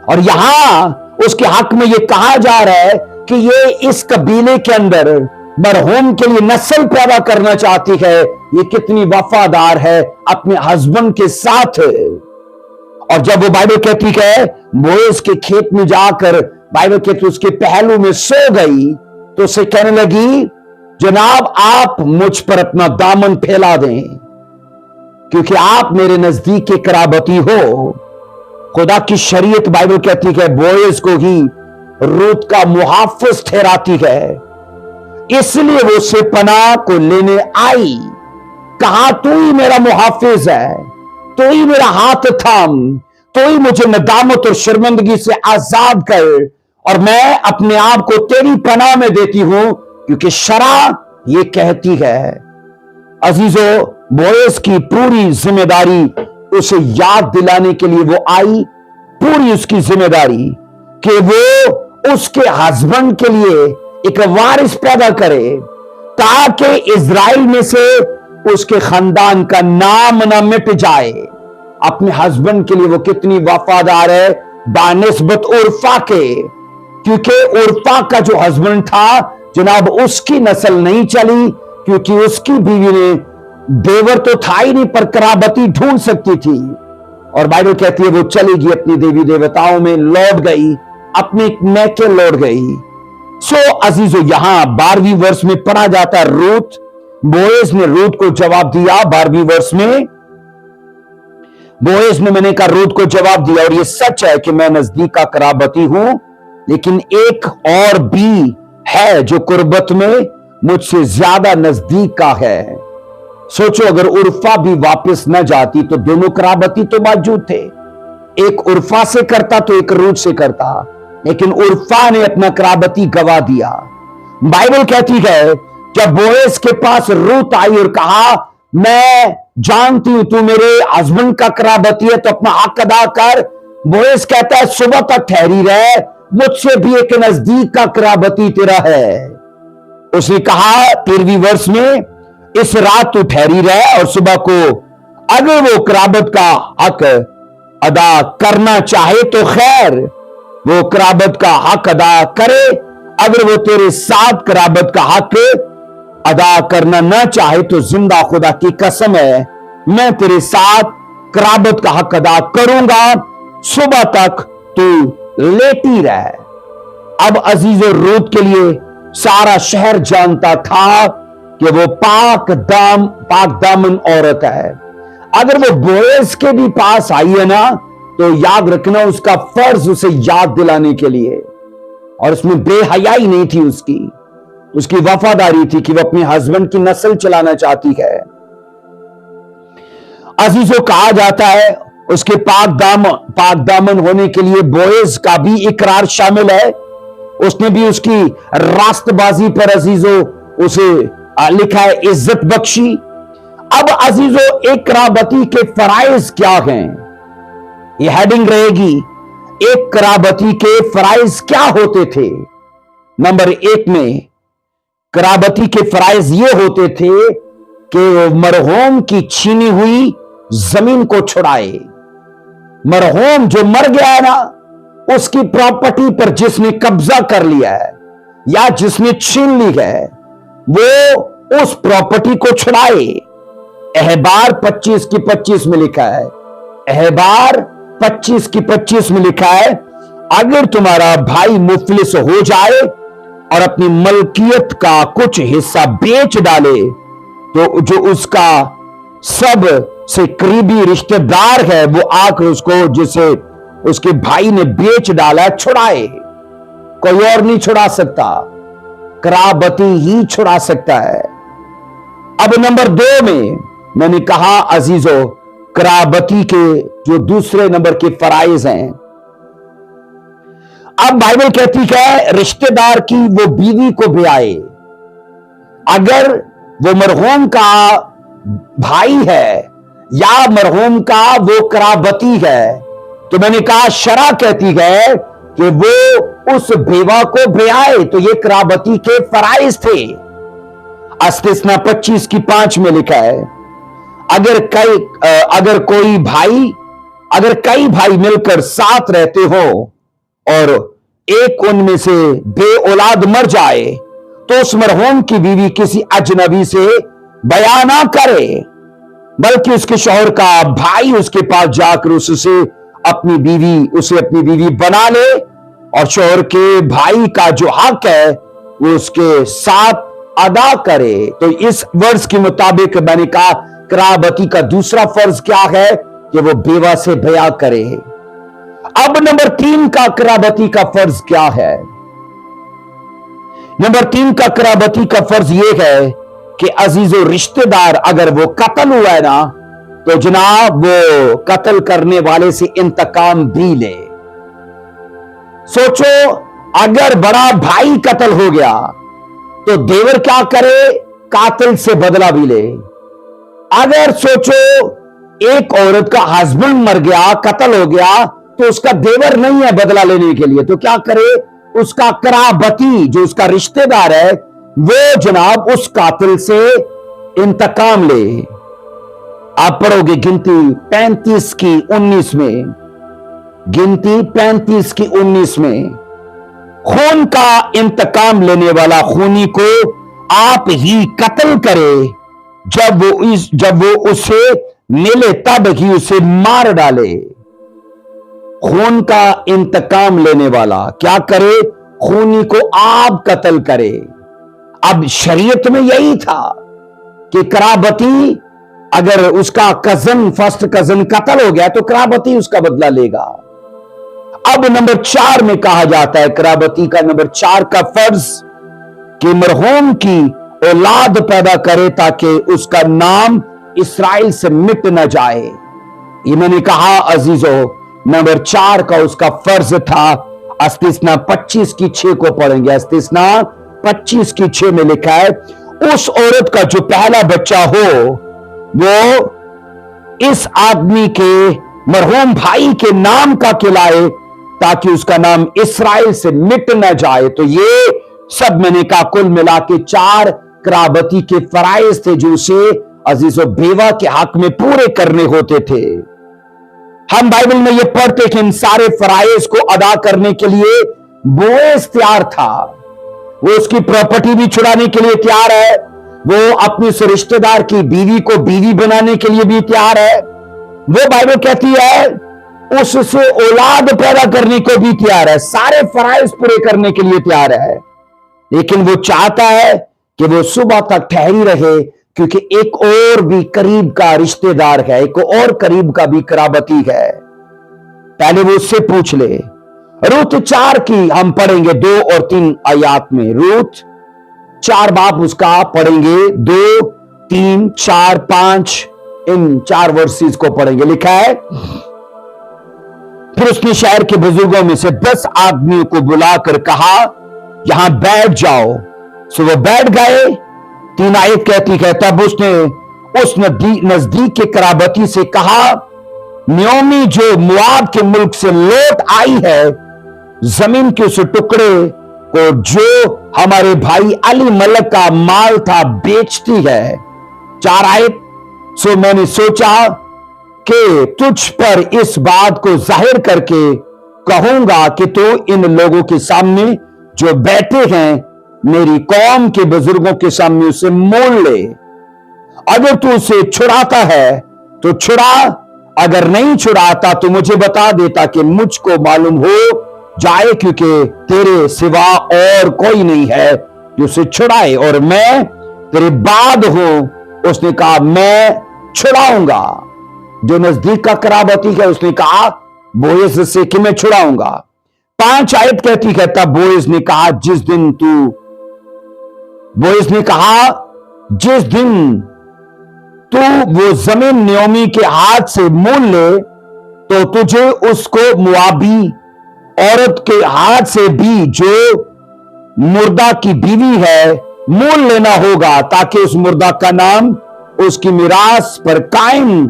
और यहां उसके हक में यह कहा जा रहा है कि ये इस कबीले के अंदर मरहूम के लिए नस्ल पैदा करना चाहती है, ये कितनी वफादार है अपने हस्बैंड के साथ। और जब वो बाइबल कहती है बोएज के खेत में जाकर बाइबल कहती उसके पहलू में सो गई तो उसे कहने लगी जनाब आप मुझ पर अपना दामन फैला दें क्योंकि आप मेरे नजदीक के कराबती हो। खुदा की शरीयत बाइबल कहती है बोएज को ही रूत का मुहाफिज ठहराती है, इसलिए वो उससे पनाह को लेने आई। कहा तू ही मेरा मुहाफिज है, तू ही मेरा हाथ थाम, तू ही मुझे नदामत और शर्मिंदगी से आजाद कर और मैं अपने आप को तेरी पनाह में देती हूं क्योंकि शरा ये कहती है। अजीजों, बोएज की पूरी जिम्मेदारी उसे याद दिलाने के लिए वो आई, पूरी उसकी जिम्मेदारी कि वो उसके हस्बैंड के लिए एक वारिस पैदा करे, ताकि इजराइल में से उसके खानदान का नाम ना मिट जाए। अपने हस्बैंड के लिए वो कितनी वफादार है बानिस्बत उर्फा के, क्योंकि उर्फा का जो हस्बैंड था जनाब, उसकी नस्ल नहीं चली, क्योंकि उसकी बीवी ने देवर तो था ही नहीं पर कराबती ढूंढ सकती थी। और बाइबल कहती है वो चली गई अपनी देवी देवताओं में, लौट गई, अपने मैके लौट गई। सो अजीजो, यहां 12वीं वर्ष में पढ़ा जाता है रूत, बोएज ने रूत को जवाब दिया। 12वीं वर्ष में बोएज ने, मैंने कहा, रूत को जवाब दिया, और ये सच है कि मैं नजदीक का कराबती हूं, लेकिन एक और भी है जो कुर्बत में मुझसे ज्यादा नजदीक का है। सोचो, अगर उर्फा भी वापस न जाती तो दोनों कराबती तो मौजूद थे, एक उर्फा से करता तो एक रूत से करता, लेकिन उर्फा ने अपना कराबती गवा दिया। बाइबल कहती है जब बोएज के पास रूत आई और कहा मैं जानती हूं तू मेरे हस्बैंड का कराबती है तो अपना हक अदा कर, बोएज कहता है सुबह तक ठहरी रहे, मुझसे भी एक नजदीक का कराबती तेरा है। उसने कहा 13वीं वर्ष में, इस रात तू ठहरी रहे और सुबह को अगर वो कराबत का हक अदा करना चाहे तो खैर, वो कराबत का हक अदा करे, अगर वो तेरे साथ कराबत का हक अदा करना ना चाहे तो जिंदा खुदा की कसम है मैं तेरे साथ कराबत का हक अदा करूंगा, सुबह तक तू लेटी रह। अब अजीजो, रूत के लिए सारा शहर जानता था कि वो पाक दामन औरत है। अगर वो बोएज के भी पास आई है ना तो याद रखना उसका फर्ज उसे याद दिलाने के लिए, और उसमें बेहयाई नहीं थी, उसकी वफादारी थी कि वो अपने हस्बैंड की नस्ल चलाना चाहती है। अजीजों, कहा जाता है उसके पाक दामन होने के लिए बोएज का भी इकरार शामिल है, उसने भी उसकी रास्तबाजी पर अजीजों उसे लिखा है इज्जत बख्शी। अब अजीजों, एक कराबती के फराइज क्या हैं, ये हेडिंग रहेगी, एक कराबती के फराइज क्या होते थे। नंबर 1 में कराबती के फराइज ये होते थे कि मरहूम की छीनी हुई जमीन को छुड़ाए। मरहूम जो मर गया है ना, उसकी प्रॉपर्टी पर जिसने कब्जा कर लिया है या जिसने छीन ली है, वो उस प्रॉपर्टी को छुड़ाए। अहबार 25 की 25 में लिखा है, अहबार 25 की 25 में लिखा है, अगर तुम्हारा भाई मुफलिस हो जाए और अपनी मलकियत का कुछ हिस्सा बेच डाले तो जो उसका सब से करीबी रिश्तेदार है वो आकर उसको, जिसे उसके भाई ने बेच डाला, छुड़ाए। कोई और नहीं छुड़ा सकता, कराबती ही छुड़ा सकता है। अब नंबर 2 में मैंने कहा अजीजों, कराबती के जो दूसरे नंबर के फराइज हैं। अब बाइबल कहती है रिश्तेदार की वो बीवी को ब्याए, अगर वो मरहूम का भाई है या मरहूम का वो कराबती है, तो मैंने कहा शरा कहती है कि वो उस बेवा को ब्याए, तो ये कराबती के फराइज थे। अस्तिस्ना 25 की 5 में लिखा है, अगर कई भाई मिलकर साथ रहते हो और एक उनमें से बे औलाद मर जाए तो उस मरहूम की बीवी किसी अजनबी से बयान ना करे, बल्कि उसके शौहर का भाई उसके पास जाकर उसे अपनी बीवी बना ले और शौहर के भाई का जो हक है वो उसके साथ अदा करे। तो इस वर्ष के मुताबिक मैंने कहा कराबती का दूसरा फर्ज क्या है कि वो बेवा से बया करे। अब नंबर 3 का कराबती का फर्ज क्या है? नंबर 3 का कराबती का फर्ज यह है कि अजीजों, रिश्तेदार अगर वो कत्ल हुआ है ना तो जनाब वो कत्ल करने वाले से इंतकाम भी ले। सोचो, अगर बड़ा भाई कत्ल हो गया तो देवर क्या करे? कातिल से बदला भी ले। अगर सोचो एक औरत का हस्बैंड मर गया, कत्ल हो गया, तो उसका देवर नहीं है बदला लेने के लिए, तो क्या करे? उसका कराबती जो उसका रिश्तेदार है वो जनाब उस कातिल से इंतकाम ले। आप पढ़ोगे गिनती 35 की 19 में, गिनती 35 की 19 में, खून का इंतकाम लेने वाला खूनी को आप ही कत्ल करे, जब वो उसे मिले तब ही उसे मार डाले। खून का इंतकाम लेने वाला क्या करे? खूनी को आप कत्ल करे। अब शरीयत में यही था कि कराबती अगर उसका कजन, फर्स्ट कजन कत्ल हो गया तो कराबती उसका बदला लेगा। अब नंबर 4 में कहा जाता है, कराबती का नंबर 4 का फर्ज कि मरहूम की औलाद पैदा करे ताकि उसका नाम इस्राइल से मिट न जाए। ये मैंने कहा अजीजों, नंबर 4 का उसका फर्ज था। इस्तिस्ना 25 की 6 को पढ़ेंगे। इस्तिस्ना 25 की 6 में लिखा है, उस औरत का जो पहला बच्चा हो वो इस आदमी के मरहूम भाई के नाम का खिलाए ताकि उसका नाम इस्राइल से मिट न जाए। तो ये सब मैंने कहा कुल मिला के 4 कराबती के फराइज थे जो उसे अजीजों बेवा के हक में पूरे करने होते थे। हम बाइबल में ये पढ़ते कि इन सारे फराइज को अदा करने के लिए बोएज तैयार था। वो उसकी प्रॉपर्टी भी छुड़ाने के लिए तैयार है, वो अपनी उस रिश्तेदार की बीवी को बीवी बनाने के लिए भी तैयार है, वो बाइबल कहती है उससे औलाद पैदा करने को भी तैयार है, सारे फराइज पूरे करने के लिए तैयार है। लेकिन वो चाहता है कि वो सुबह तक ठहरी रहे क्योंकि एक और भी करीब का रिश्तेदार है, एक और करीब का भी कराबती है। पहले वो उससे पूछ ले। रूत 4 की हम पढ़ेंगे 2 और 3 आयात में। रूत 4 बाब उसका पढ़ेंगे, 2, 3, 4, 5 इन 4 वर्सेस को पढ़ेंगे। लिखा है, फिर उसने शहर के बुजुर्गों में से 10 आदमियों को बुलाकर कहा, यहां बैठ जाओ। सो वो बैठ गए। 3 आयत कहती है, तब उसने उस नजदीक के कराबती से कहा, नयोमी जो मुआब के मुल्क से लौट आई है, जमीन के उस टुकड़े को जो हमारे भाई अली मलक का माल था बेचती है। 4 आयत, सो मैंने सोचा कि तुझ पर इस बात को जाहिर करके कहूंगा कि तू इन लोगों के सामने जो बैठे हैं मेरी कौम के बुजुर्गों के सामने उसे मोल ले। अगर तू उसे छुड़ाता है तो छुड़ा, अगर नहीं छुड़ाता तो मुझे बता देता कि मुझको मालूम हो जाए, क्योंकि तेरे सिवा और कोई नहीं है जो उसे छुड़ाए और मैं तेरे बाद हूं। उसने कहा, मैं छुड़ाऊंगा। जो नजदीक का कराबती है उसने कहा बोएज से कि मैं छुड़ाऊंगा। 5 आयत कहती है, तब बोएज ने कहा, जिस दिन तू वो जमीन नयोमी के हाथ से मोल ले तो तुझे उसको मुआबी औरत के हाथ से भी जो मुर्दा की बीवी है मोल लेना होगा, ताकि उस मुर्दा का नाम उसकी मिरास पर कायम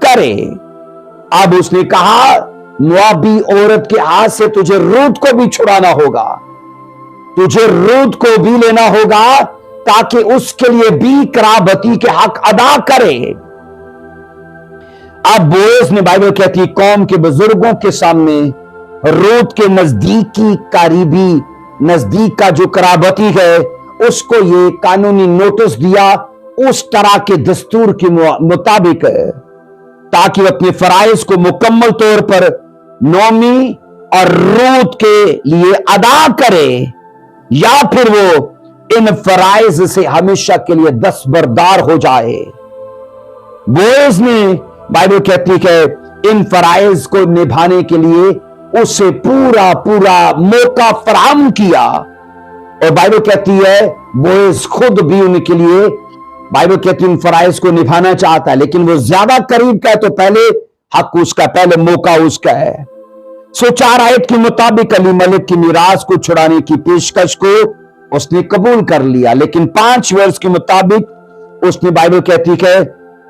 करे। अब उसने कहा, मुआबी औरत के हाथ से तुझे रूत को भी छुड़ाना होगा, तुझे रूत को भी लेना होगा ताकि उसके लिए भी कराबती के हक अदा करे। अब बोएज ने, बाइबल कहती है, कौम के बुजुर्गों के सामने रूत के नजदीकी करीबी, नजदीक का जो कराबती है उसको ये कानूनी नोटिस दिया उस तरह के दस्तूर के मुताबिक, ताकि अपने फराइज को मुकम्मल तौर पर नोमी और रूत के लिए अदा करे, या फिर वो इन फराइज से हमेशा के लिए दस्तबरदार हो जाए। बोएज ने, बाइबल कहती है, इन फराइज को निभाने के लिए उसे पूरा पूरा मौका फराहम किया। और बाइबल कहती है बोएज खुद भी उनके लिए, बाइबल कहती है, उन फराइज को निभाना चाहता है, लेकिन वो ज्यादा करीब का है तो पहले हक उसका, पहले मौका उसका है। सो 4 आयत के मुताबिक अली मलिक की मिरास को छुड़ाने की पेशकश को उसने कबूल कर लिया, लेकिन 5 वर्ष के मुताबिक उसने, बाइबल कहती है,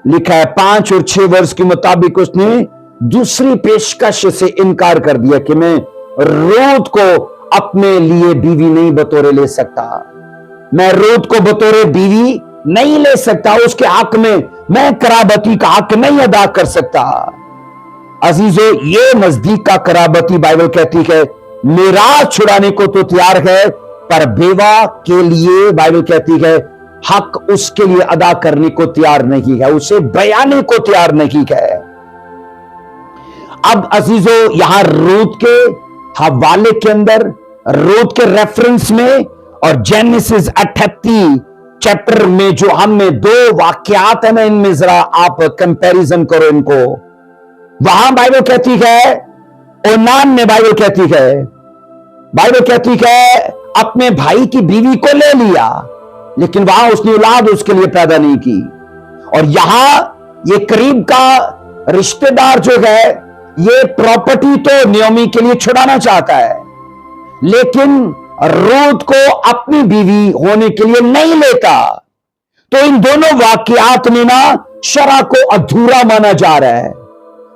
लिखा है 5 और 6 वर्ष के मुताबिक उसने दूसरी पेशकश से इनकार कर दिया कि मैं रूत को अपने लिए बीवी नहीं बतौरे ले सकता, मैं रूत को बतौरे बीवी नहीं ले सकता, उसके हक में मैं कराबती का हक नहीं अदा कर सकता। अजीजों, ये नजदीक का कराबती बाइबल कहती है मेरा छुड़ाने को तो तैयार है, पर बेवा के लिए बाइबल कहती है हक उसके लिए अदा करने को तैयार नहीं है, उसे बयाने को तैयार नहीं है। अब अजीजों, यहां रूत के हवाले के अंदर, रूत के रेफरेंस में और जेनेसिस 38 चैप्टर में जो हमें दो वाक्यात है ना, इनमें जरा आप कंपैरिजन करो इनको। वहां बाइबल कहती है, ओनान में बाइबल कहती है अपने भाई की बीवी को ले लिया, लेकिन वहां उसने औलाद उसके लिए पैदा नहीं की। और यहां ये करीब का रिश्तेदार जो है, ये प्रॉपर्टी तो नियोमी के लिए छुड़ाना चाहता है, लेकिन रूत को अपनी बीवी होने के लिए नहीं लेता। तो इन दोनों वाकयात में ना शरा को अधूरा माना जा रहा है,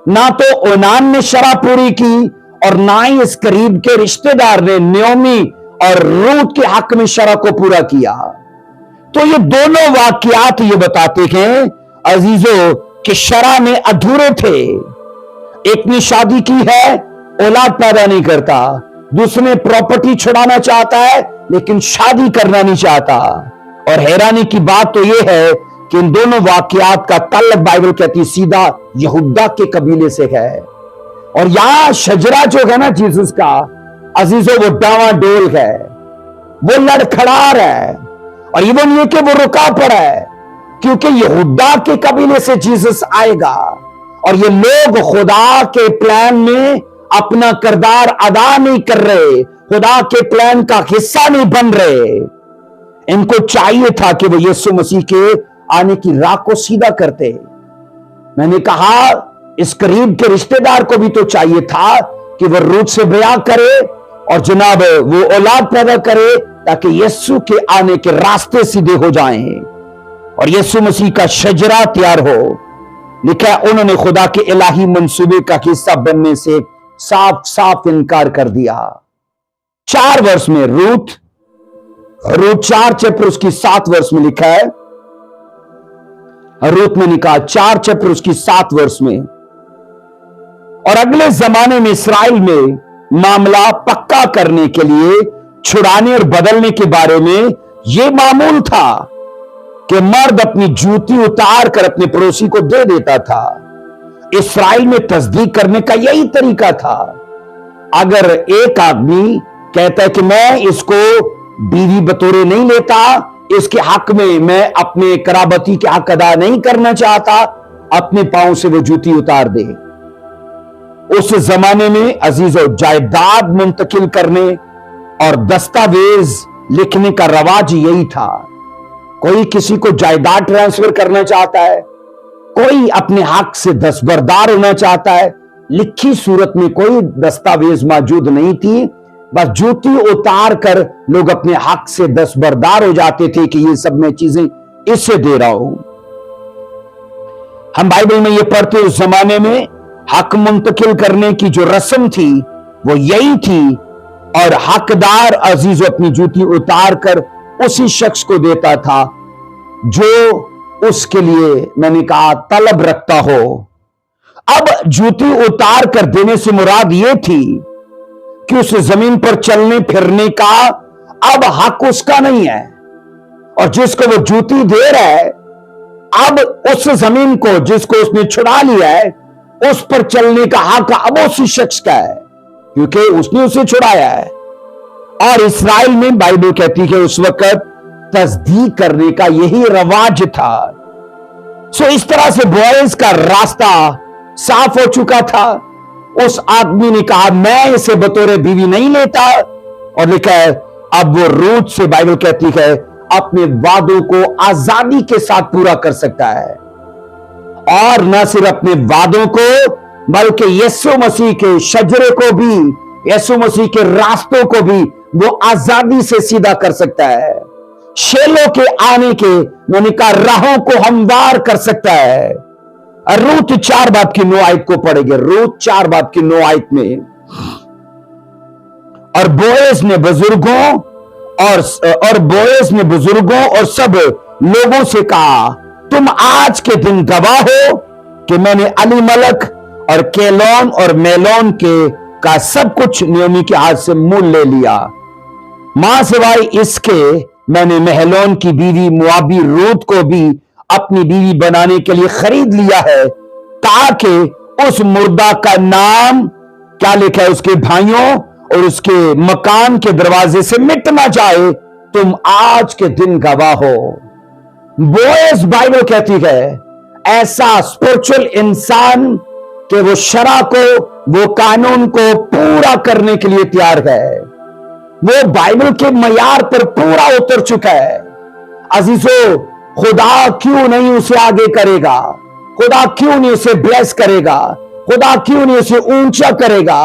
ना तो ओनान ने शरा पूरी की और ना ही इस करीब के रिश्तेदार ने नियोमी और रूत के हक में शरा को पूरा किया। तो ये दोनों वाकयात ये बताते हैं अजीजों कि शरा में अधूरे थे। एक ने शादी की है, औलाद पैदा नहीं करता, दूसरे प्रॉपर्टी छुड़ाना चाहता है लेकिन शादी करना नहीं चाहता। और हैरानी की बात तो यह है कि इन दोनों वाकयात का ताल्लुक बाइबल कहती सीधा यहूदा के कबीले से है। और यहां शजरा जो है ना जीसस का, अजीजों, वो डावाडोल है, वो लड़खड़ा रहा है, और इवन ये कि वो रुका पड़ा है, क्योंकि यहूदा के कबीले से जीसस आएगा और ये लोग खुदा के प्लान में अपना किरदार अदा नहीं कर रहे, खुदा के प्लान का हिस्सा नहीं बन रहे। इनको चाहिए था कि वो यीशु मसीह के आने की राह को सीधा करते। मैंने कहा इस करीब के रिश्तेदार को भी तो चाहिए था कि वो रूत से ब्याह करे और जनाब वो औलाद पैदा करे, ताकि यीशु के आने के रास्ते सीधे हो जाएं और यीशु मसीह का शजरा तैयार हो। लिखा है उन्होंने खुदा के इलाही मंसूबे का हिस्सा बनने से साफ साफ इनकार कर दिया। 4 वर्ष में रूत 4 चैप्टर उसकी 7 वर्ष में लिखा है, रूत ने लिखा 4 चैप्टर उसकी 7 वर्ष में। और अगले जमाने में इस्राएल में मामला पक्का करने के लिए छुड़ाने और बदलने के बारे में यह मामूल था कि मर्द अपनी जूती उतार कर अपने पड़ोसी को दे देता था। इस्राएल में तस्दीक करने का यही तरीका था। अगर एक आदमी कहता है कि मैं इसको बीवी बतौरे नहीं लेता, इसके हक में मैं अपने कराबती के हक अदा नहीं करना चाहता, अपने पांव से वो जूती उतार दे। उस जमाने में अजीजों, जायदाद मुंतकिल करने और दस्तावेज लिखने का रवाज यही था। कोई किसी को जायदाद ट्रांसफर करना चाहता है, कोई अपने हक से दस्तबरदार होना चाहता है, लिखी सूरत में कोई दस्तावेज मौजूद नहीं थी, बस जूती उतार कर लोग अपने हक से दस्तबरदार हो जाते थे कि ये सब मैं चीजें इससे दे रहा हूं। हम बाइबल में ये पढ़ते उस जमाने में हक मुंतकिल करने की जो रस्म थी वो यही थी, और हकदार अजीज अपनी जूती उतार कर उसी शख्स को देता था जो उसके लिए, मैंने कहा, तलब रखता हो। अब जूती उतार कर देने से मुराद यह थी कि उस जमीन पर चलने फिरने का अब हक उसका नहीं है, और जिसको वो जूती दे रहा है अब उस जमीन को जिसको उसने छुड़ा लिया है उस पर चलने का हक अब उसी शख्स का है, क्योंकि उसने उसे छुड़ाया है। और इस्राएल में बाइबल कहती है उस वक्त तस्दीक करने का यही रवाज था। सो इस तरह से बोएज का रास्ता साफ हो चुका था। उस आदमी ने कहा मैं इसे बतौर बीवी नहीं लेता, और लिखा है अब वो रूत से बाइबल कहती है अपने वादों को आजादी के साथ पूरा कर सकता है, और न सिर्फ अपने वादों को बल्कि यीशु मसीह के शजरे को भी, यीशु मसीह के रास्तों को भी वो आजादी से सीधा कर सकता है। शेलों के आने के, मैंने कहा, राहों को हमवार कर सकता है। रूत 4 बाब की 9 आयत को पढ़ेंगे, रूत 4 बाब की 9 आयत में, और बोएज ने बुजुर्गों और सब लोगों से कहा, तुम आज के दिन गवाह हो कि मैंने अलीमलक और केलोन और मेलोन का सब कुछ नयोमी के हाथ से मोल ले लिया। मां सिवाय इसके मैंने महलोन की बीवी मुआबी रूत को भी अपनी बीवी बनाने के लिए खरीद लिया है, ताकि उस मुर्दा का नाम क्या लिखा है उसके भाइयों और उसके मकान के दरवाजे से मिट ना जाए। तुम आज के दिन गवाह हो। बोएज, बाइबल कहती है, ऐसा स्पिरिचुअल इंसान कि वो शरा को, वो कानून को पूरा करने के लिए तैयार है। वो बाइबल के मयार पर पूरा उतर चुका है। अजीजों, खुदा क्यों नहीं उसे आगे करेगा? खुदा क्यों नहीं उसे ब्लेस करेगा? खुदा क्यों नहीं उसे ऊंचा करेगा?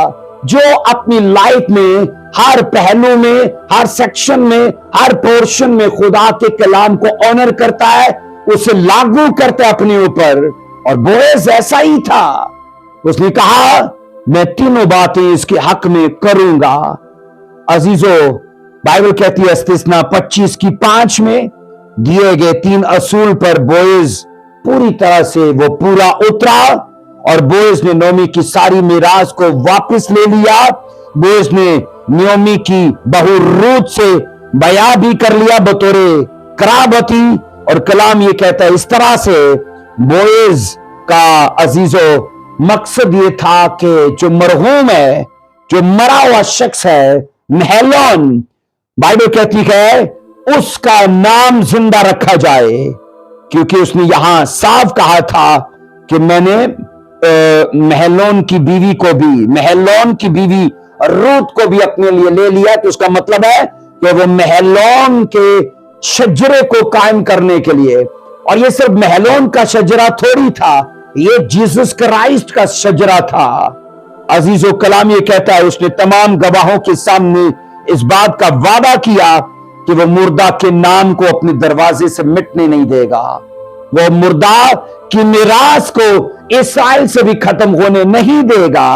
जो अपनी लाइफ में हर पहलू में, हर सेक्शन में, हर पोर्शन में खुदा के कलाम को ऑनर करता है, उसे लागू करता है अपने ऊपर। और बोएज ऐसा ही था। उसने कहा, मैं तीनों बातें इसके हक में करूंगा। अजीजों, बाइबल कहती है इस्तिस्ना 25 की 5 में दिए गए 3 असूल पर बोएज पूरी तरह से वो पूरा उतरा। और बोएज ने नयोमी की सारी मीरास को वापस ले लिया। बोएज ने नयोमी की बहू रूत से बया भी कर लिया बतौरे कराबती। और कलाम ये कहता है, इस तरह से बोएज का अजीजों मकसद ये था कि जो मरहूम है, जो मरा हुआ शख्स है महलोन, बाइबल कहती है उसका नाम जिंदा रखा जाए, क्योंकि उसने यहां साफ कहा था कि मैंने महलोन की बीवी को भी, महलोन की बीवी रूत को भी अपने लिए ले लिया। तो उसका मतलब है कि वो महलोन के शजरे को कायम करने के लिए, और ये सिर्फ महलोन का शजरा थोड़ी था, ये जीसस क्राइस्ट का शजरा था। अजीजों, कलाम ये कहता है उसने तमाम गवाहों के सामने इस बात का वादा किया कि वो मुर्दा के नाम को अपने दरवाजे से मिटने नहीं देगा। वो मुर्दा की मिरास को इस्राएल से भी खत्म होने नहीं देगा।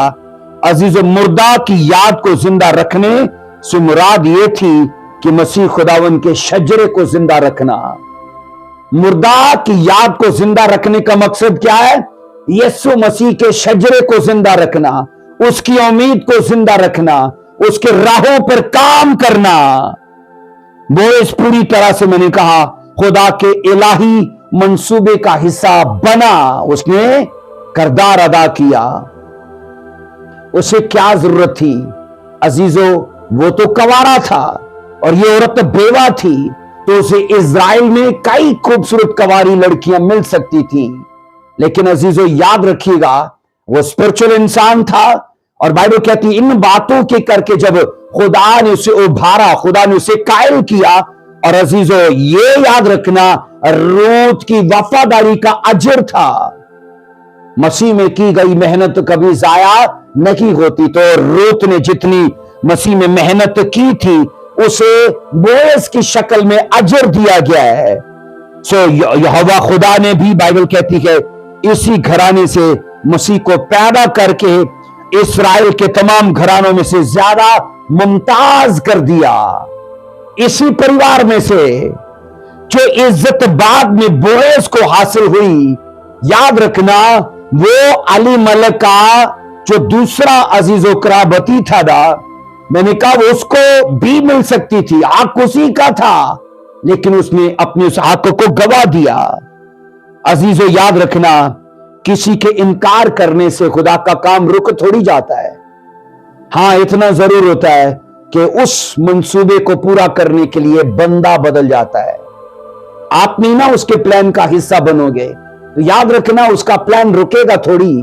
अजीजों, मुर्दा की याद को जिंदा रखने से मुराद ये थी कि मसीह खुदावन के शजरे को जिंदा रखना। मुर्दा की याद को जिंदा रखने का मकसद क्या है? यीशु मसीह के शजरे को जिंदा रखना, उसकी उम्मीद को जिंदा रखना, उसके राहों पर काम करना। बोएज पूरी तरह से, मैंने कहा, खुदा के इलाही मंसूबे का हिस्सा बना। उसने किरदार अदा किया। उसे क्या जरूरत थी? अजीजों, वो तो कवारा था और ये औरत बेवा थी, तो उसे इज़राइल में कई खूबसूरत कवारी लड़कियां मिल सकती थी। लेकिन अजीजों, याद रखिएगा, वो स्पिरिचुअल इंसान था। और बाइबल कहती है इन बातों के करके जब खुदा ने उसे उभारा, खुदा ने उसे कायल किया। और अजीजों, ये याद रखना, रूत की वफादारी का अजर था। मसीह में की गई मेहनत कभी जाया नहीं होती। तो रूत ने जितनी मसीह में मेहनत की थी, उसे बोएज की शक्ल में अजर दिया गया है। सो यहोवा खुदा ने भी, बाइबल कहती है, इसी घराने से मसीह को पैदा करके इस्राएल के तमाम घरानों में से ज्यादा मुमताज कर दिया। इसी परिवार में से जो इज्जत बाद में बोएज को हासिल हुई, याद रखना, वो अलीमलक का जो दूसरा अजीजो कराबती था मैंने कहा वो उसको भी मिल सकती थी, हक उसी का था, लेकिन उसने अपने उस हक को गवा दिया। अजीजो, याद रखना, किसी के इनकार करने से खुदा का काम रुक थोड़ी जाता है। हां, इतना जरूर होता है कि उस मंसूबे को पूरा करने के लिए बंदा बदल जाता है। आप नहीं ना उसके प्लान का हिस्सा बनोगे, तो याद रखना उसका प्लान रुकेगा थोड़ी,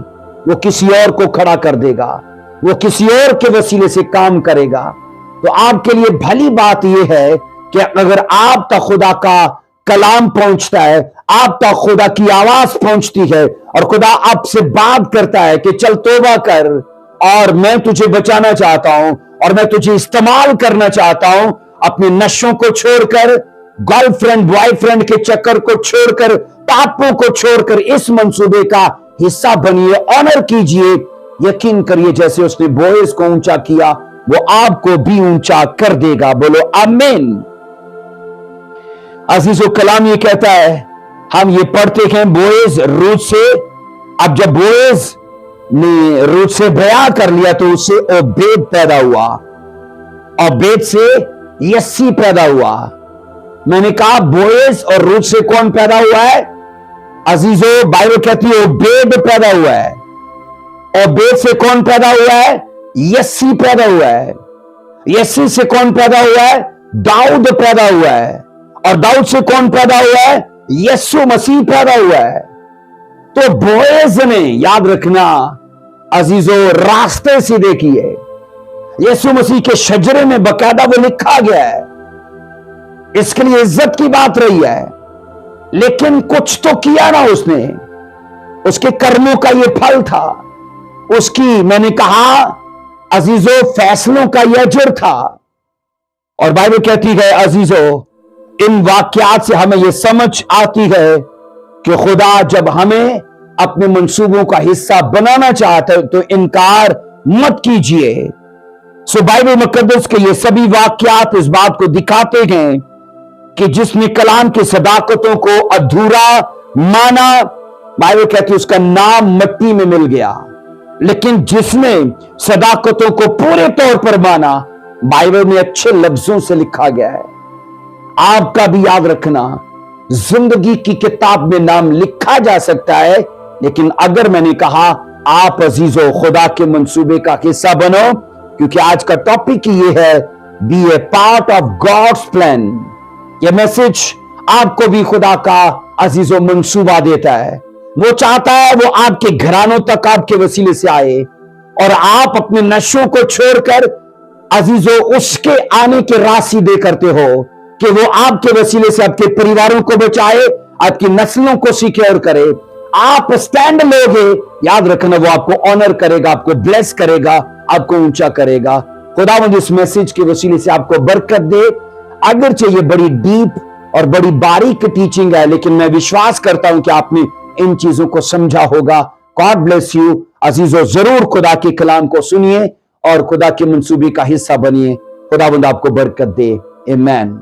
वो किसी और को खड़ा कर देगा, वो किसी और के वसीले से काम करेगा। तो आपके लिए भली बात यह है कि अगर आप तक खुदा का कलाम पहुंचता है, आप तक खुदा की आवाज पहुंचती है और खुदा आपसे बात करता है कि चल तौबा कर और मैं तुझे बचाना चाहता हूं और मैं तुझे इस्तेमाल करना चाहता हूं, अपने नशों को छोड़कर, गर्लफ्रेंड बॉयफ्रेंड के चक्कर को छोड़कर, पापों को छोड़कर इस मंसूबे का हिस्सा बनिए, ऑनर कीजिए। यकीन करिए, जैसे उसने बोएज को ऊंचा किया, वो आपको भी ऊंचा कर देगा। बोलो आमीन। अजीजों, कलाम ये कहता है, हम ये पढ़ते हैं बोएज रूत से। अब जब बोएज ने रूत से ब्याह कर लिया तो उससे ओबेद पैदा हुआ, ओबेद से यस्सी पैदा हुआ। मैंने कहा बोएज और रूत से कौन पैदा हुआ है? अजीजों, बाइबल कहती है ओबेद पैदा हुआ है। ओबेद से कौन पैदा हुआ है? यस्सी पैदा हुआ है। यस्सी से कौन पैदा हुआ है? दाऊद पैदा हुआ है। और दाऊद से कौन पैदा हुआ है? यीशु मसीह पैदा हुआ है। तो बोएज ने, याद रखना अजीजों, रास्ते सीधे किए। यीशु मसीह के शजरे में बकायदा वो लिखा गया है, इसके लिए इज्जत की बात रही है। लेकिन कुछ तो किया ना उसने, उसके कर्मों का ये फल था। उसकी, मैंने कहा अजीजों, फैसलों का यह अजर था। और बाइबल कहती है अजीजों, इन वाक्यात से हमें यह समझ आती है कि खुदा जब हमें अपने मंसूबों का हिस्सा बनाना चाहता है तो इनकार मत कीजिए। सो बाइबल मुकद्दस के ये सभी वाक्यात इस बात को दिखाते हैं कि जिसने कलाम की सदाकतों को अधूरा माना, बाइबल कहती है उसका नाम मिट्टी में मिल गया। लेकिन जिसने सदाकतों को पूरे तौर पर माना, बाइबल में अच्छे लफ्जों से लिखा गया है। आपका भी याद रखना, जिंदगी की किताब में नाम लिखा जा सकता है, लेकिन अगर मैंने कहा आप अजीजों खुदा के मंसूबे का हिस्सा बनो, क्योंकि आज का टॉपिक ये है be a part of God's plan. ये मैसेज आपको भी खुदा का अजीजों मंसूबा देता है। वो चाहता है वो आपके घरानों तक आपके वसीले से आए और आप अपने नशों को छोड़कर अजीजों उसके आने के राह सीधे करते हो कि वो आपके वसीले से आपके परिवारों को बचाए, आपकी नस्लों को सिक्योर करे। आप स्टैंड लोगे, याद रखना वो आपको ऑनर करेगा, आपको ब्लेस करेगा, आपको ऊंचा करेगा। खुदावंद इस मैसेज के वसीले से आपको बरकत दे। अगरचे ये बड़ी डीप और बड़ी बारीक टीचिंग है, लेकिन मैं विश्वास करता हूं कि आपने इन चीजों को समझा होगा। गॉड ब्लेस यू अजीजों, जरूर खुदा के कलाम को सुनिए और खुदा के मंसूबे का हिस्सा बनिए। खुदावंद आपको बरकत दे। आमीन।